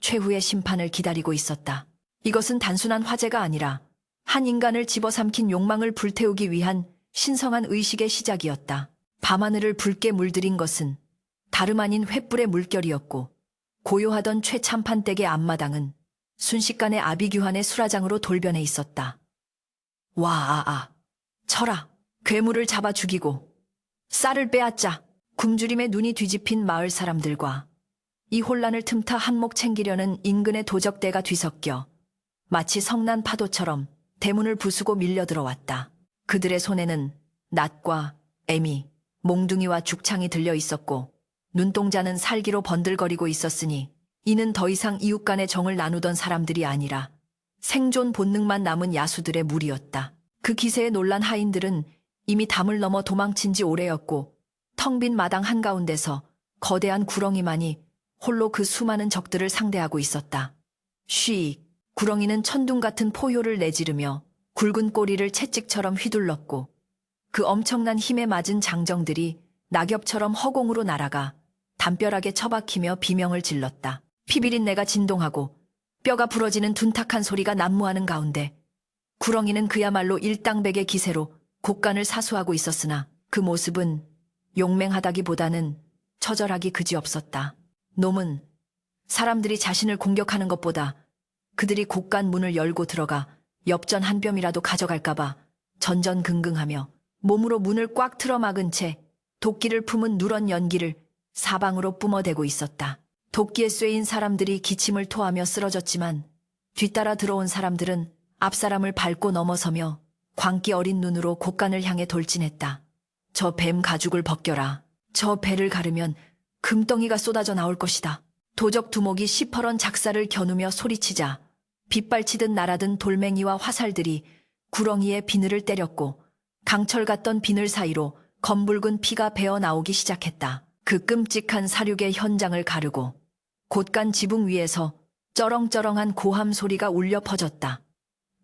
최후의 심판을 기다리고 있었다. 이것은 단순한 화재가 아니라 한 인간을 집어삼킨 욕망을 불태우기 위한 신성한 의식의 시작이었다. 밤하늘을 붉게 물들인 것은 다름 아닌 횃불의 물결이었고 고요하던 최참판댁의 앞마당은 순식간에 아비규환의 수라장으로 돌변해 있었다. 쳐라. 괴물을 잡아 죽이고 쌀을 빼앗자. 굶주림에 눈이 뒤집힌 마을 사람들과 이 혼란을 틈타 한몫 챙기려는 인근의 도적대가 뒤섞여 마치 성난 파도처럼 대문을 부수고 밀려 들어왔다. 그들의 손에는 낫과 애미, 몽둥이와 죽창이 들려 있었고 눈동자는 살기로 번들거리고 있었으니 이는 더 이상 이웃 간의 정을 나누던 사람들이 아니라 생존 본능만 남은 야수들의 무리였다. 그 기세에 놀란 하인들은 이미 담을 넘어 도망친 지 오래였고 텅 빈 마당 한가운데서 거대한 구렁이만이 홀로 그 수많은 적들을 상대하고 있었다. 쉬익, 구렁이는 천둥 같은 포효를 내지르며 굵은 꼬리를 채찍처럼 휘둘렀고 그 엄청난 힘에 맞은 장정들이 낙엽처럼 허공으로 날아가 담벼락에 처박히며 비명을 질렀다. 피비린내가 진동하고 뼈가 부러지는 둔탁한 소리가 난무하는 가운데 구렁이는 그야말로 일당백의 기세로 곡간을 사수하고 있었으나 그 모습은 용맹하다기보다는 처절하기 그지없었다. 놈은 사람들이 자신을 공격하는 것보다 그들이 곡간 문을 열고 들어가 엽전 한 뼘이라도 가져갈까봐 전전긍긍하며 몸으로 문을 꽉 틀어막은 채 도끼를 품은 누런 연기를 사방으로 뿜어대고 있었다. 도끼에 쇠인 사람들이 기침을 토하며 쓰러졌지만 뒤따라 들어온 사람들은 앞사람을 밟고 넘어서며 광기 어린 눈으로 곡간을 향해 돌진했다. 저 뱀 가죽을 벗겨라. 저 배를 가르면 금덩이가 쏟아져 나올 것이다. 도적 두목이 시퍼런 작사를 겨누며 소리치자 빗발치듯 날아든 돌멩이와 화살들이 구렁이의 비늘을 때렸고 강철 같던 비늘 사이로 검붉은 피가 배어 나오기 시작했다. 그 끔찍한 사륙의 현장을 가르고 곳간 지붕 위에서 쩌렁쩌렁한 고함 소리가 울려 퍼졌다.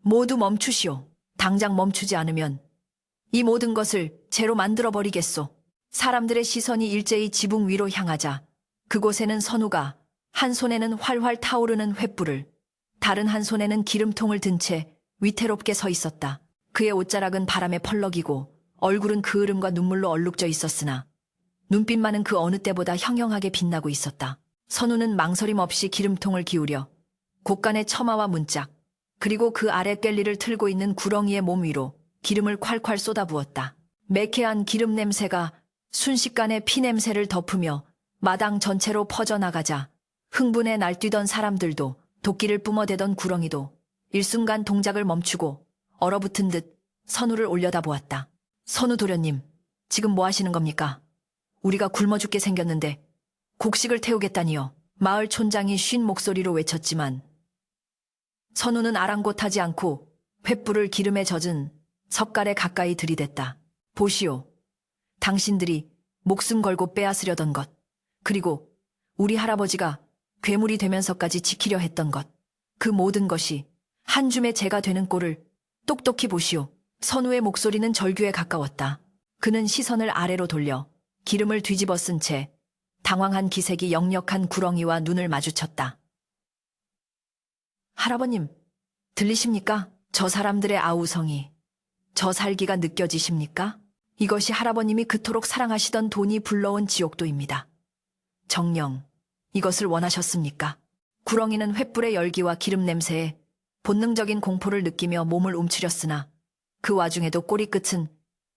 모두 멈추시오. 당장 멈추지 않으면 이 모든 것을 재로 만들어버리겠소. 사람들의 시선이 일제히 지붕 위로 향하자 그곳에는 선우가 한 손에는 활활 타오르는 횃불을 다른 한 손에는 기름통을 든 채 위태롭게 서 있었다. 그의 옷자락은 바람에 펄럭이고 얼굴은 그을음과 눈물로 얼룩져 있었으나 눈빛만은 그 어느 때보다 형형하게 빛나고 있었다. 선우는 망설임 없이 기름통을 기울여 곳간의 처마와 문짝 그리고 그 아래 꿰리를 틀고 있는 구렁이의 몸 위로 기름을 콸콸 쏟아부었다. 매캐한 기름 냄새가 순식간에 피 냄새를 덮으며 마당 전체로 퍼져나가자 흥분해 날뛰던 사람들도 도끼를 뿜어대던 구렁이도 일순간 동작을 멈추고 얼어붙은 듯 선우를 올려다보았다. 선우 도련님, 지금 뭐 하시는 겁니까? 우리가 굶어 죽게 생겼는데 곡식을 태우겠다니요. 마을 촌장이 쉰 목소리로 외쳤지만 선우는 아랑곳하지 않고 횃불을 기름에 젖은 석갈에 가까이 들이댔다. 보시오. 당신들이 목숨 걸고 빼앗으려던 것, 그리고 우리 할아버지가 괴물이 되면서까지 지키려 했던 것, 그 모든 것이 한 줌의 재가 되는 꼴을 똑똑히 보시오. 선우의 목소리는 절규에 가까웠다. 그는 시선을 아래로 돌려 기름을 뒤집어 쓴 채 당황한 기색이 역력한 구렁이와 눈을 마주쳤다. 할아버님, 들리십니까? 저 사람들의 아우성이, 저 살기가 느껴지십니까? 이것이 할아버님이 그토록 사랑하시던 돈이 불러온 지옥도입니다. 정녕, 이것을 원하셨습니까? 구렁이는 횃불의 열기와 기름 냄새에 본능적인 공포를 느끼며 몸을 움츠렸으나 그 와중에도 꼬리끝은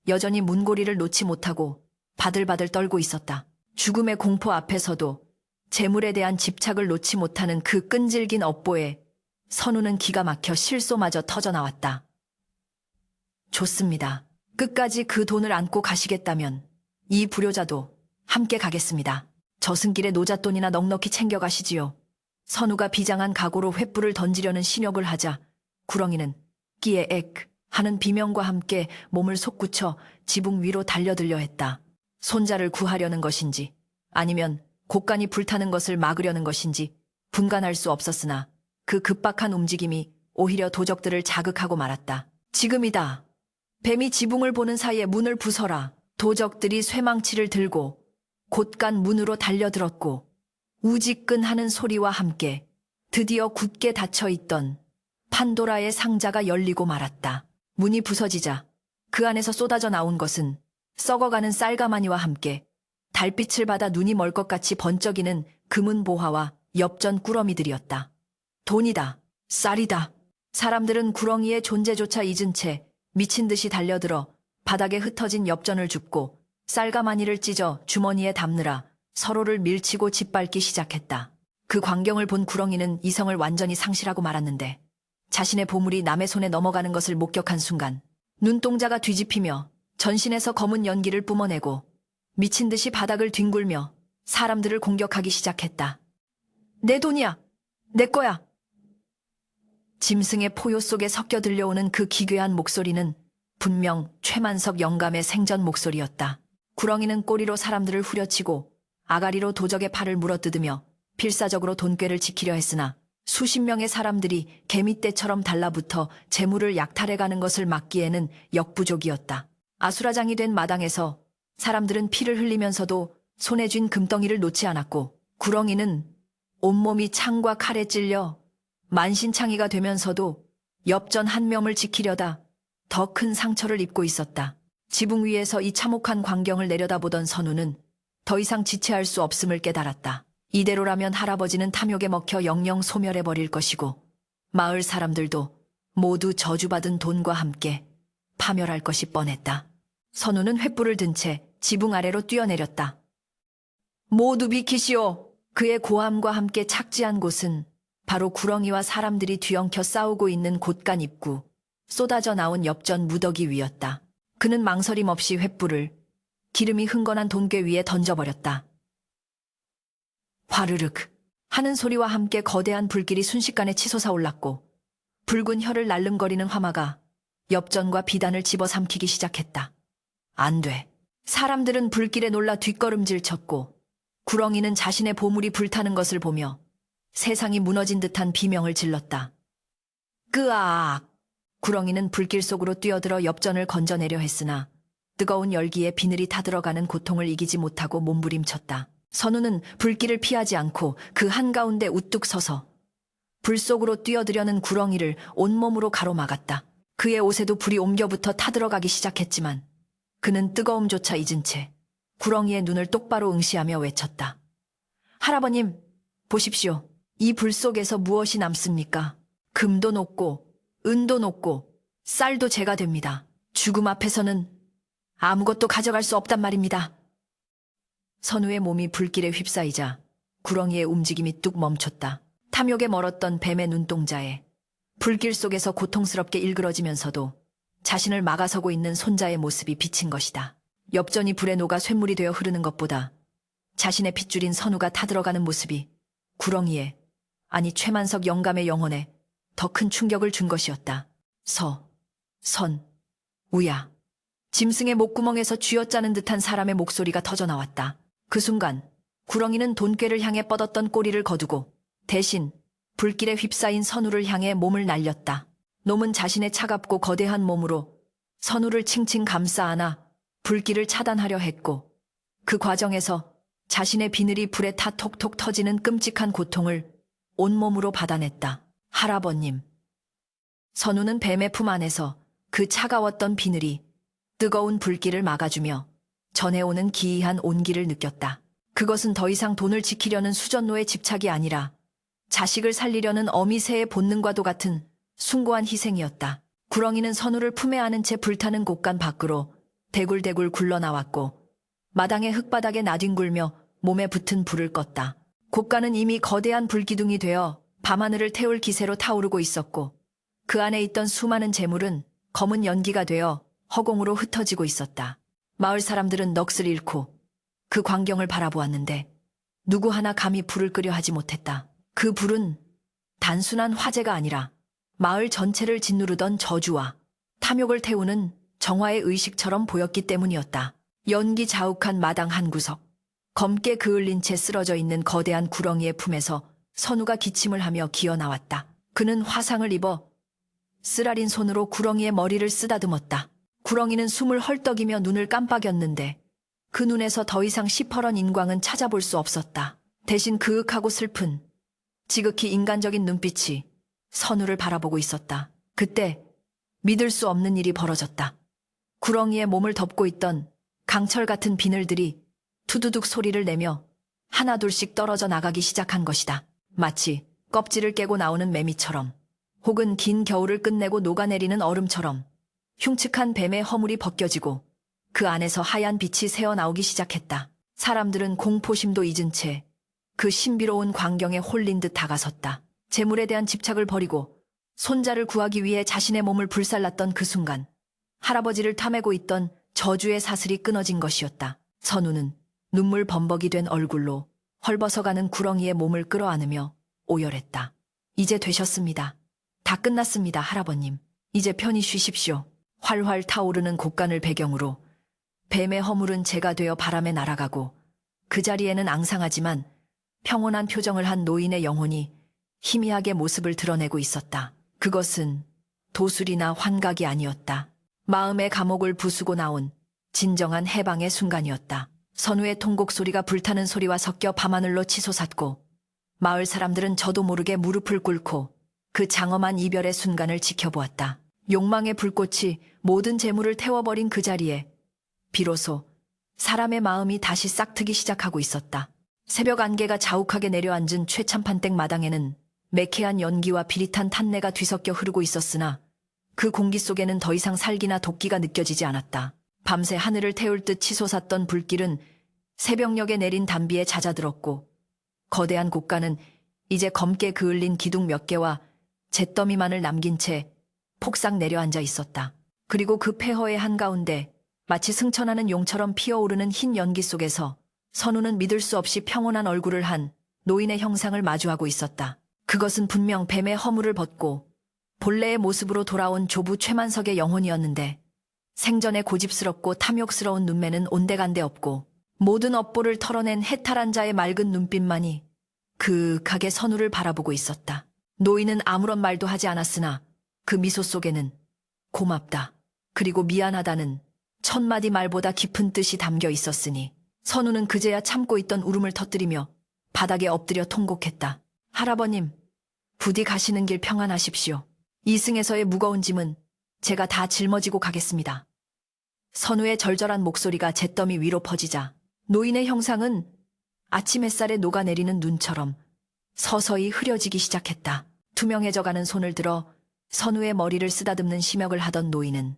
여전히 문고리를 놓지 못하고 바들바들 떨고 있었다. 죽음의 공포 앞에서도 재물에 대한 집착을 놓지 못하는 그 끈질긴 업보에 선우는 기가 막혀 실소마저 터져나왔다. 좋습니다. 끝까지 그 돈을 안고 가시겠다면 이 불효자도 함께 가겠습니다. 저승길의 노잣돈이나 넉넉히 챙겨가시지요. 선우가 비장한 각오로 횃불을 던지려는 신욕을 하자 구렁이는 끼에 액 하는 비명과 함께 몸을 솟구쳐 지붕 위로 달려들려 했다. 손자를 구하려는 것인지 아니면 곡간이 불타는 것을 막으려는 것인지 분간할 수 없었으나 그 급박한 움직임이 오히려 도적들을 자극하고 말았다. 지금이다. 뱀이 지붕을 보는 사이에 문을 부숴라. 도적들이 쇠망치를 들고 곳간 문으로 달려들었고 우지끈하는 소리와 함께 드디어 굳게 닫혀있던 판도라의 상자가 열리고 말았다. 문이 부서지자 그 안에서 쏟아져 나온 것은 썩어가는 쌀가마니와 함께 달빛을 받아 눈이 멀 것 같이 번쩍이는 금은 보화와 엽전 꾸러미들이었다. 돈이다. 쌀이다. 사람들은 구렁이의 존재조차 잊은 채 미친 듯이 달려들어 바닥에 흩어진 엽전을 줍고 쌀가마니를 찢어 주머니에 담느라 서로를 밀치고 짓밟기 시작했다. 그 광경을 본 구렁이는 이성을 완전히 상실하고 말았는데 자신의 보물이 남의 손에 넘어가는 것을 목격한 순간 눈동자가 뒤집히며 전신에서 검은 연기를 뿜어내고 미친 듯이 바닥을 뒹굴며 사람들을 공격하기 시작했다. 내 돈이야! 내 거야! 짐승의 포효 속에 섞여 들려오는 그 기괴한 목소리는 분명 최만석 영감의 생전 목소리였다. 구렁이는 꼬리로 사람들을 후려치고 아가리로 도적의 팔을 물어뜯으며 필사적으로 돈꾀를 지키려 했으나 수십 명의 사람들이 개미떼처럼 달라붙어 재물을 약탈해가는 것을 막기에는 역부족이었다. 아수라장이 된 마당에서 사람들은 피를 흘리면서도 손에 쥔 금덩이를 놓지 않았고 구렁이는 온몸이 창과 칼에 찔려 만신창이가 되면서도 엽전 한 뼘을 지키려다 더 큰 상처를 입고 있었다. 지붕 위에서 이 참혹한 광경을 내려다보던 선우는 더 이상 지체할 수 없음을 깨달았다. 이대로라면 할아버지는 탐욕에 먹혀 영영 소멸해버릴 것이고 마을 사람들도 모두 저주받은 돈과 함께 파멸할 것이 뻔했다. 선우는 횃불을 든 채 지붕 아래로 뛰어내렸다. 모두 비키시오. 그의 고함과 함께 착지한 곳은 바로 구렁이와 사람들이 뒤엉켜 싸우고 있는 곳간 입구, 쏟아져 나온 엽전 무더기 위였다. 그는 망설임 없이 횃불을 기름이 흥건한 돈괴 위에 던져버렸다. 화르륵 하는 소리와 함께 거대한 불길이 순식간에 치솟아 올랐고 붉은 혀를 날름거리는 화마가 엽전과 비단을 집어삼키기 시작했다. 안 돼. 사람들은 불길에 놀라 뒷걸음질 쳤고 구렁이는 자신의 보물이 불타는 것을 보며 세상이 무너진 듯한 비명을 질렀다. 끄악! 구렁이는 불길 속으로 뛰어들어 엽전을 건져내려 했으나 뜨거운 열기에 비늘이 타들어가는 고통을 이기지 못하고 몸부림쳤다. 선우는 불길을 피하지 않고 그 한가운데 우뚝 서서 불 속으로 뛰어들려는 구렁이를 온몸으로 가로막았다. 그의 옷에도 불이 옮겨붙어 타들어가기 시작했지만 그는 뜨거움조차 잊은 채 구렁이의 눈을 똑바로 응시하며 외쳤다. 할아버님, 보십시오. 이 불 속에서 무엇이 남습니까? 금도 녹고 은도 녹고 쌀도 제가 됩니다. 죽음 앞에서는 아무것도 가져갈 수 없단 말입니다. 선우의 몸이 불길에 휩싸이자 구렁이의 움직임이 뚝 멈췄다. 탐욕에 멀었던 뱀의 눈동자에 불길 속에서 고통스럽게 일그러지면서도 자신을 막아서고 있는 손자의 모습이 비친 것이다. 엽전이 불에 녹아 쇳물이 되어 흐르는 것보다 자신의 핏줄인 선우가 타들어가는 모습이 구렁이의, 아니 최만석 영감의 영혼에 더 큰 충격을 준 것이었다. 선, 우야. 짐승의 목구멍에서 쥐어짜는 듯한 사람의 목소리가 터져나왔다. 그 순간 구렁이는 돈꾀를 향해 뻗었던 꼬리를 거두고 대신 불길에 휩싸인 선우를 향해 몸을 날렸다. 놈은 자신의 차갑고 거대한 몸으로 선우를 칭칭 감싸 안아 불길을 차단하려 했고 그 과정에서 자신의 비늘이 불에 타 톡톡 터지는 끔찍한 고통을 온몸으로 받아냈다. 할아버님. 선우는 뱀의 품 안에서 그 차가웠던 비늘이 뜨거운 불길을 막아주며 전해오는 기이한 온기를 느꼈다. 그것은 더 이상 돈을 지키려는 수전노의 집착이 아니라 자식을 살리려는 어미새의 본능과도 같은 숭고한 희생이었다. 구렁이는 선우를 품에 안은 채 불타는 곳간 밖으로 대굴대굴 굴러나왔고 마당의 흙바닥에 나뒹굴며 몸에 붙은 불을 껐다. 곳간은 이미 거대한 불기둥이 되어 밤하늘을 태울 기세로 타오르고 있었고 그 안에 있던 수많은 재물은 검은 연기가 되어 허공으로 흩어지고 있었다. 마을 사람들은 넋을 잃고 그 광경을 바라보았는데 누구 하나 감히 불을 끄려 하지 못했다. 그 불은 단순한 화재가 아니라 마을 전체를 짓누르던 저주와 탐욕을 태우는 정화의 의식처럼 보였기 때문이었다. 연기 자욱한 마당 한 구석, 검게 그을린 채 쓰러져 있는 거대한 구렁이의 품에서 선우가 기침을 하며 기어 나왔다. 그는 화상을 입어 쓰라린 손으로 구렁이의 머리를 쓰다듬었다. 구렁이는 숨을 헐떡이며 눈을 깜빡였는데 그 눈에서 더 이상 시퍼런 인광은 찾아볼 수 없었다. 대신 그윽하고 슬픈 지극히 인간적인 눈빛이 선우를 바라보고 있었다. 그때 믿을 수 없는 일이 벌어졌다. 구렁이에 몸을 덮고 있던 강철 같은 비늘들이 투두둑 소리를 내며 하나둘씩 떨어져 나가기 시작한 것이다. 마치 껍질을 깨고 나오는 매미처럼, 혹은 긴 겨울을 끝내고 녹아내리는 얼음처럼 흉측한 뱀의 허물이 벗겨지고 그 안에서 하얀 빛이 새어나오기 시작했다. 사람들은 공포심도 잊은 채 그 신비로운 광경에 홀린 듯 다가섰다. 재물에 대한 집착을 버리고 손자를 구하기 위해 자신의 몸을 불살랐던 그 순간, 할아버지를 탐하고 있던 저주의 사슬이 끊어진 것이었다. 선우는 눈물 범벅이 된 얼굴로 헐벗어가는 구렁이의 몸을 끌어안으며 오열했다. 이제 되셨습니다. 다 끝났습니다, 할아버님. 이제 편히 쉬십시오. 활활 타오르는 곡간을 배경으로 뱀의 허물은 재가 되어 바람에 날아가고, 그 자리에는 앙상하지만 평온한 표정을 한 노인의 영혼이 희미하게 모습을 드러내고 있었다. 그것은 도술이나 환각이 아니었다. 마음의 감옥을 부수고 나온 진정한 해방의 순간이었다. 선우의 통곡 소리가 불타는 소리와 섞여 밤하늘로 치솟았고, 마을 사람들은 저도 모르게 무릎을 꿇고 그 장엄한 이별의 순간을 지켜보았다. 욕망의 불꽃이 모든 재물을 태워버린 그 자리에 비로소 사람의 마음이 다시 싹트기 시작하고 있었다. 새벽 안개가 자욱하게 내려앉은 최참판댁 마당에는 매캐한 연기와 비릿한 탄내가 뒤섞여 흐르고 있었으나 그 공기 속에는 더 이상 살기나 도끼가 느껴지지 않았다. 밤새 하늘을 태울 듯 치솟았던 불길은 새벽녘에 내린 단비에 잦아들었고, 거대한 곡간은 이제 검게 그을린 기둥 몇 개와 잿더미만을 남긴 채 폭삭 내려앉아 있었다. 그리고 그 폐허의 한가운데 마치 승천하는 용처럼 피어오르는 흰 연기 속에서 선우는 믿을 수 없이 평온한 얼굴을 한 노인의 형상을 마주하고 있었다. 그것은 분명 뱀의 허물을 벗고 본래의 모습으로 돌아온 조부 최만석의 영혼이었는데, 생전에 고집스럽고 탐욕스러운 눈매는 온데간데 없고 모든 업보를 털어낸 해탈한 자의 맑은 눈빛만이 그윽하게 선우를 바라보고 있었다. 노인은 아무런 말도 하지 않았으나 그 미소 속에는 고맙다, 그리고 미안하다는 천마디 말보다 깊은 뜻이 담겨 있었으니 선우는 그제야 참고 있던 울음을 터뜨리며 바닥에 엎드려 통곡했다. 할아버님, 부디 가시는 길 평안하십시오. 이승에서의 무거운 짐은 제가 다 짊어지고 가겠습니다. 선우의 절절한 목소리가 잿더미 위로 퍼지자 노인의 형상은 아침 햇살에 녹아내리는 눈처럼 서서히 흐려지기 시작했다. 투명해져가는 손을 들어 선우의 머리를 쓰다듬는 심역을 하던 노인은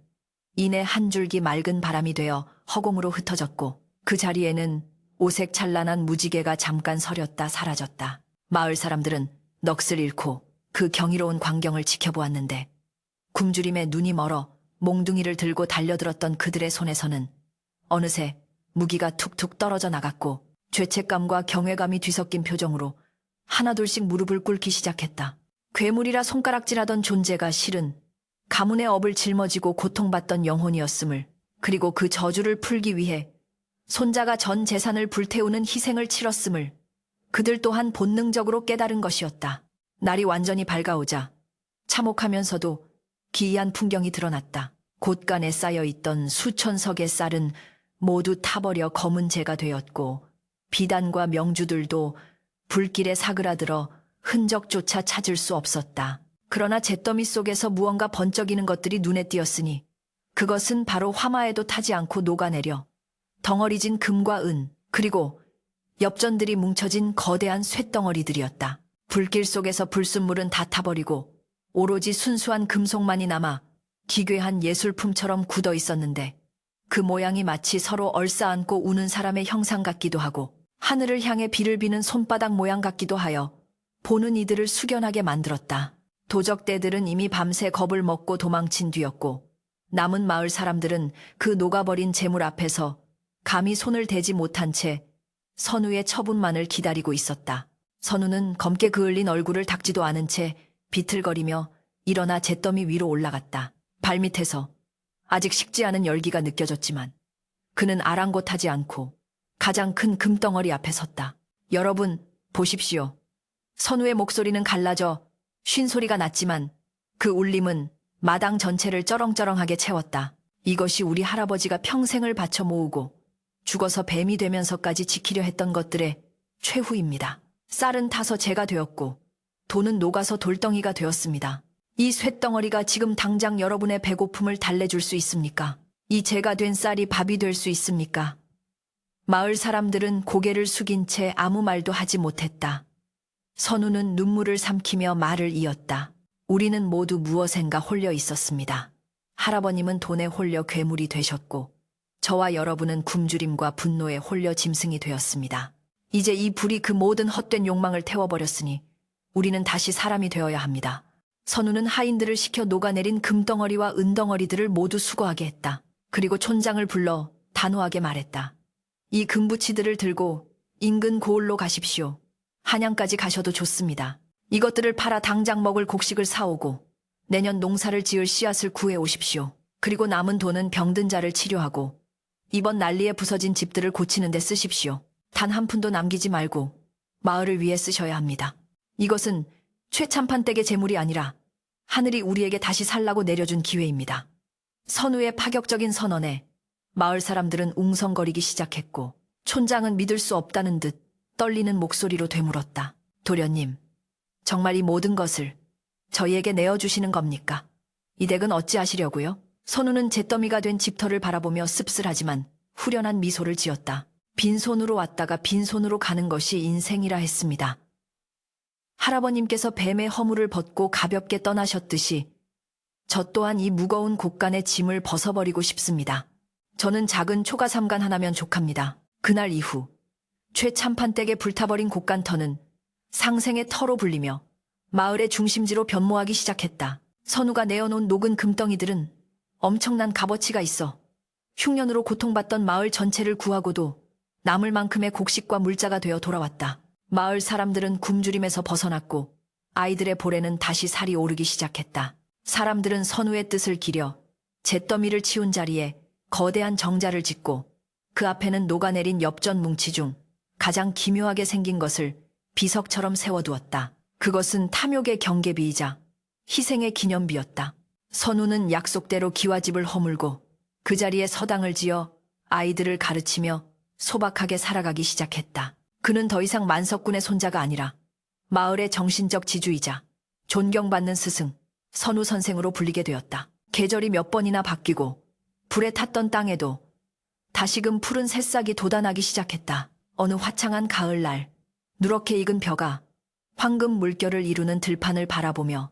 이내 한 줄기 맑은 바람이 되어 허공으로 흩어졌고, 그 자리에는 오색 찬란한 무지개가 잠깐 서렸다 사라졌다. 마을 사람들은 넋을 잃고 그 경이로운 광경을 지켜보았는데, 굶주림에 눈이 멀어 몽둥이를 들고 달려들었던 그들의 손에서는 어느새 무기가 툭툭 떨어져 나갔고, 죄책감과 경외감이 뒤섞인 표정으로 하나둘씩 무릎을 꿇기 시작했다. 괴물이라 손가락질하던 존재가 실은 가문의 업을 짊어지고 고통받던 영혼이었음을, 그리고 그 저주를 풀기 위해 손자가 전 재산을 불태우는 희생을 치렀음을 그들 또한 본능적으로 깨달은 것이었다. 날이 완전히 밝아오자 참혹하면서도 기이한 풍경이 드러났다. 곳간에 쌓여있던 수천 석의 쌀은 모두 타버려 검은 재가 되었고, 비단과 명주들도 불길에 사그라들어 흔적조차 찾을 수 없었다. 그러나 잿더미 속에서 무언가 번쩍이는 것들이 눈에 띄었으니 그것은 바로 화마에도 타지 않고 녹아내려 덩어리진 금과 은, 그리고 엽전들이 뭉쳐진 거대한 쇳덩어리들이었다. 불길 속에서 불순물은 다 타버리고 오로지 순수한 금속만이 남아 기괴한 예술품처럼 굳어 있었는데, 그 모양이 마치 서로 얼싸안고 우는 사람의 형상 같기도 하고 하늘을 향해 비를 비는 손바닥 모양 같기도 하여 보는 이들을 숙연하게 만들었다. 도적대들은 이미 밤새 겁을 먹고 도망친 뒤였고, 남은 마을 사람들은 그 녹아버린 재물 앞에서 감히 손을 대지 못한 채 선우의 처분만을 기다리고 있었다. 선우는 검게 그을린 얼굴을 닦지도 않은 채 비틀거리며 일어나 잿더미 위로 올라갔다. 발밑에서 아직 식지 않은 열기가 느껴졌지만 그는 아랑곳하지 않고 가장 큰 금덩어리 앞에 섰다. 여러분, 보십시오. 선우의 목소리는 갈라져 쉰소리가 났지만 그 울림은 마당 전체를 쩌렁쩌렁하게 채웠다. 이것이 우리 할아버지가 평생을 바쳐 모으고 죽어서 뱀이 되면서까지 지키려 했던 것들의 최후입니다. 쌀은 타서 재가 되었고, 돈은 녹아서 돌덩이가 되었습니다. 이 쇳덩어리가 지금 당장 여러분의 배고픔을 달래줄 수 있습니까? 이 재가 된 쌀이 밥이 될 수 있습니까? 마을 사람들은 고개를 숙인 채 아무 말도 하지 못했다. 선우는 눈물을 삼키며 말을 이었다. 우리는 모두 무엇엔가 홀려 있었습니다. 할아버님은 돈에 홀려 괴물이 되셨고 저와 여러분은 굶주림과 분노에 홀려 짐승이 되었습니다. 이제 이 불이 그 모든 헛된 욕망을 태워버렸으니 우리는 다시 사람이 되어야 합니다. 선우는 하인들을 시켜 녹아내린 금덩어리와 은덩어리들을 모두 수거하게 했다. 그리고 촌장을 불러 단호하게 말했다. 이 금부치들을 들고 인근 고을로 가십시오. 한양까지 가셔도 좋습니다. 이것들을 팔아 당장 먹을 곡식을 사오고 내년 농사를 지을 씨앗을 구해 오십시오. 그리고 남은 돈은 병든 자를 치료하고 이번 난리에 부서진 집들을 고치는 데 쓰십시오. 단 한 푼도 남기지 말고 마을을 위해 쓰셔야 합니다. 이것은 최참판댁의 재물이 아니라 하늘이 우리에게 다시 살라고 내려준 기회입니다. 선우의 파격적인 선언에 마을 사람들은 웅성거리기 시작했고 촌장은 믿을 수 없다는 듯 떨리는 목소리로 되물었다. 도련님, 정말 이 모든 것을 저희에게 내어주시는 겁니까? 이 댁은 어찌하시려고요? 선우는 잿더미가 된 집터를 바라보며 씁쓸하지만 후련한 미소를 지었다. 빈손으로 왔다가 빈손으로 가는 것이 인생이라 했습니다. 할아버님께서 뱀의 허물을 벗고 가볍게 떠나셨듯이 저 또한 이 무거운 곳간의 짐을 벗어버리고 싶습니다. 저는 작은 초가삼간 하나면 족합니다. 그날 이후 최참판댁에 불타버린 곳간터는 상생의 터로 불리며 마을의 중심지로 변모하기 시작했다. 선우가 내어놓은 녹은 금덩이들은 엄청난 값어치가 있어 흉년으로 고통받던 마을 전체를 구하고도 남을 만큼의 곡식과 물자가 되어 돌아왔다. 마을 사람들은 굶주림에서 벗어났고 아이들의 볼에는 다시 살이 오르기 시작했다. 사람들은 선우의 뜻을 기려 잿더미를 치운 자리에 거대한 정자를 짓고 그 앞에는 녹아내린 엽전 뭉치 중 가장 기묘하게 생긴 것을 비석처럼 세워두었다. 그것은 탐욕의 경계비이자 희생의 기념비였다. 선우는 약속대로 기와집을 허물고 그 자리에 서당을 지어 아이들을 가르치며 소박하게 살아가기 시작했다. 그는 더 이상 만석군의 손자가 아니라 마을의 정신적 지주이자 존경받는 스승, 선우 선생으로 불리게 되었다. 계절이 몇 번이나 바뀌고 불에 탔던 땅에도 다시금 푸른 새싹이 돋아나기 시작했다. 어느 화창한 가을날, 누렇게 익은 벼가 황금 물결을 이루는 들판을 바라보며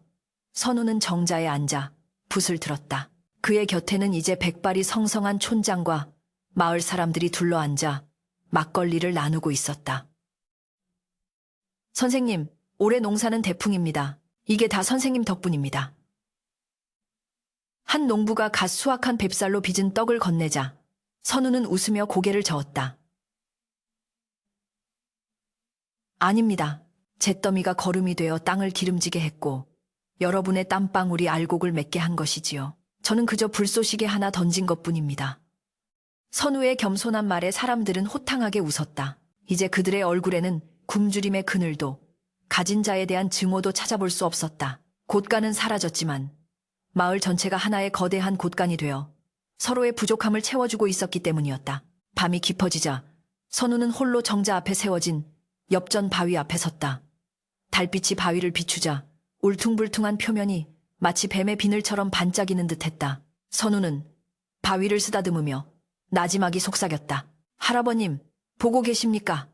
선우는 정자에 앉아 붓을 들었다. 그의 곁에는 이제 백발이 성성한 촌장과 마을 사람들이 둘러앉아 막걸리를 나누고 있었다. 선생님, 올해 농사는 대풍입니다. 이게 다 선생님 덕분입니다. 한 농부가 갓 수확한 뱁살로 빚은 떡을 건네자 선우는 웃으며 고개를 저었다. 아닙니다. 잿더미가 거름이 되어 땅을 기름지게 했고 여러분의 땀방울이 알곡을 맺게 한 것이지요. 저는 그저 불쏘시개 하나 던진 것뿐입니다. 선우의 겸손한 말에 사람들은 호탕하게 웃었다. 이제 그들의 얼굴에는 굶주림의 그늘도 가진 자에 대한 증오도 찾아볼 수 없었다. 곳간은 사라졌지만 마을 전체가 하나의 거대한 곳간이 되어 서로의 부족함을 채워주고 있었기 때문이었다. 밤이 깊어지자 선우는 홀로 정자 앞에 세워진 엽전 바위 앞에 섰다. 달빛이 바위를 비추자 울퉁불퉁한 표면이 마치 뱀의 비늘처럼 반짝이는 듯했다. 선우는 바위를 쓰다듬으며 나지막이 속삭였다. 할아버님, 보고 계십니까?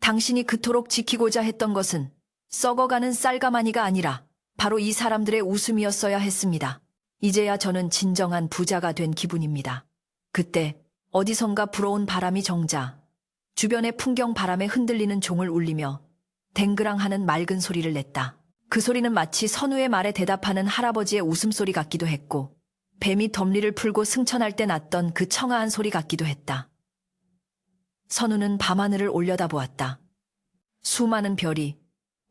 당신이 그토록 지키고자 했던 것은 썩어가는 쌀가마니가 아니라 바로 이 사람들의 웃음이었어야 했습니다. 이제야 저는 진정한 부자가 된 기분입니다. 그때 어디선가 불어온 바람이 정자 주변의 풍경 바람에 흔들리는 종을 울리며 댕그랑하는 맑은 소리를 냈다. 그 소리는 마치 선우의 말에 대답하는 할아버지의 웃음소리 같기도 했고 뱀이 덤리를 풀고 승천할 때 났던 그 청아한 소리 같기도 했다. 선우는 밤하늘을 올려다보았다. 수많은 별이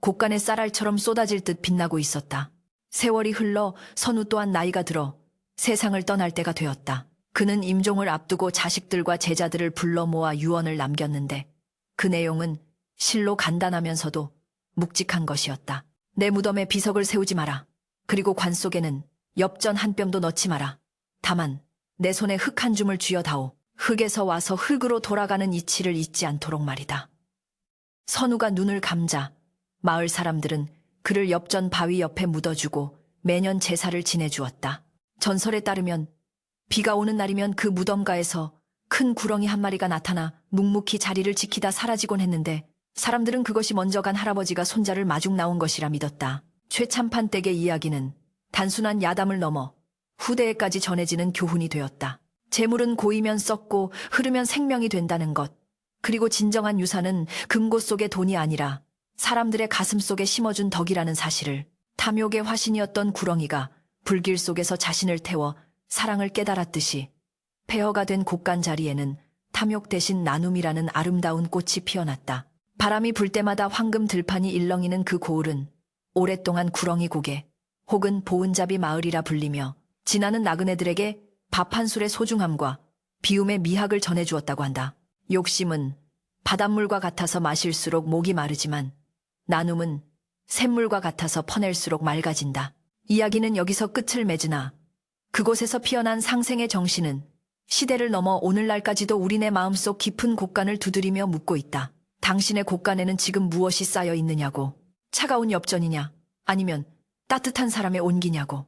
곳간의 쌀알처럼 쏟아질 듯 빛나고 있었다. 세월이 흘러 선우 또한 나이가 들어 세상을 떠날 때가 되었다. 그는 임종을 앞두고 자식들과 제자들을 불러 모아 유언을 남겼는데 그 내용은 실로 간단하면서도 묵직한 것이었다. 내 무덤에 비석을 세우지 마라. 그리고 관 속에는 엽전 한 뼘도 넣지 마라. 다만 내 손에 흙 한 줌을 쥐어다오. 흙에서 와서 흙으로 돌아가는 이치를 잊지 않도록 말이다. 선우가 눈을 감자 마을 사람들은 그를 엽전 바위 옆에 묻어주고 매년 제사를 지내주었다. 전설에 따르면 비가 오는 날이면 그 무덤가에서 큰 구렁이 한 마리가 나타나 묵묵히 자리를 지키다 사라지곤 했는데 사람들은 그것이 먼저 간 할아버지가 손자를 마중 나온 것이라 믿었다. 최참판 댁의 이야기는 단순한 야담을 넘어 후대에까지 전해지는 교훈이 되었다. 재물은 고이면 썩고 흐르면 생명이 된다는 것. 그리고 진정한 유산은 금고 속의 돈이 아니라 사람들의 가슴 속에 심어준 덕이라는 사실을. 탐욕의 화신이었던 구렁이가 불길 속에서 자신을 태워 사랑을 깨달았듯이 폐허가 된 곳간 자리에는 탐욕 대신 나눔이라는 아름다운 꽃이 피어났다. 바람이 불 때마다 황금 들판이 일렁이는 그 고을은 오랫동안 구렁이 고개 혹은 보은잡이 마을이라 불리며 지나는 나그네들에게 밥 한 술의 소중함과 비움의 미학을 전해주었다고 한다. 욕심은 바닷물과 같아서 마실수록 목이 마르지만 나눔은 샘물과 같아서 퍼낼수록 맑아진다. 이야기는 여기서 끝을 맺으나 그곳에서 피어난 상생의 정신은 시대를 넘어 오늘날까지도 우리네 마음속 깊은 곳간을 두드리며 묻고 있다. 당신의 곳간에는 지금 무엇이 쌓여 있느냐고. 차가운 엽전이냐 아니면 따뜻한 사람의 온기냐고.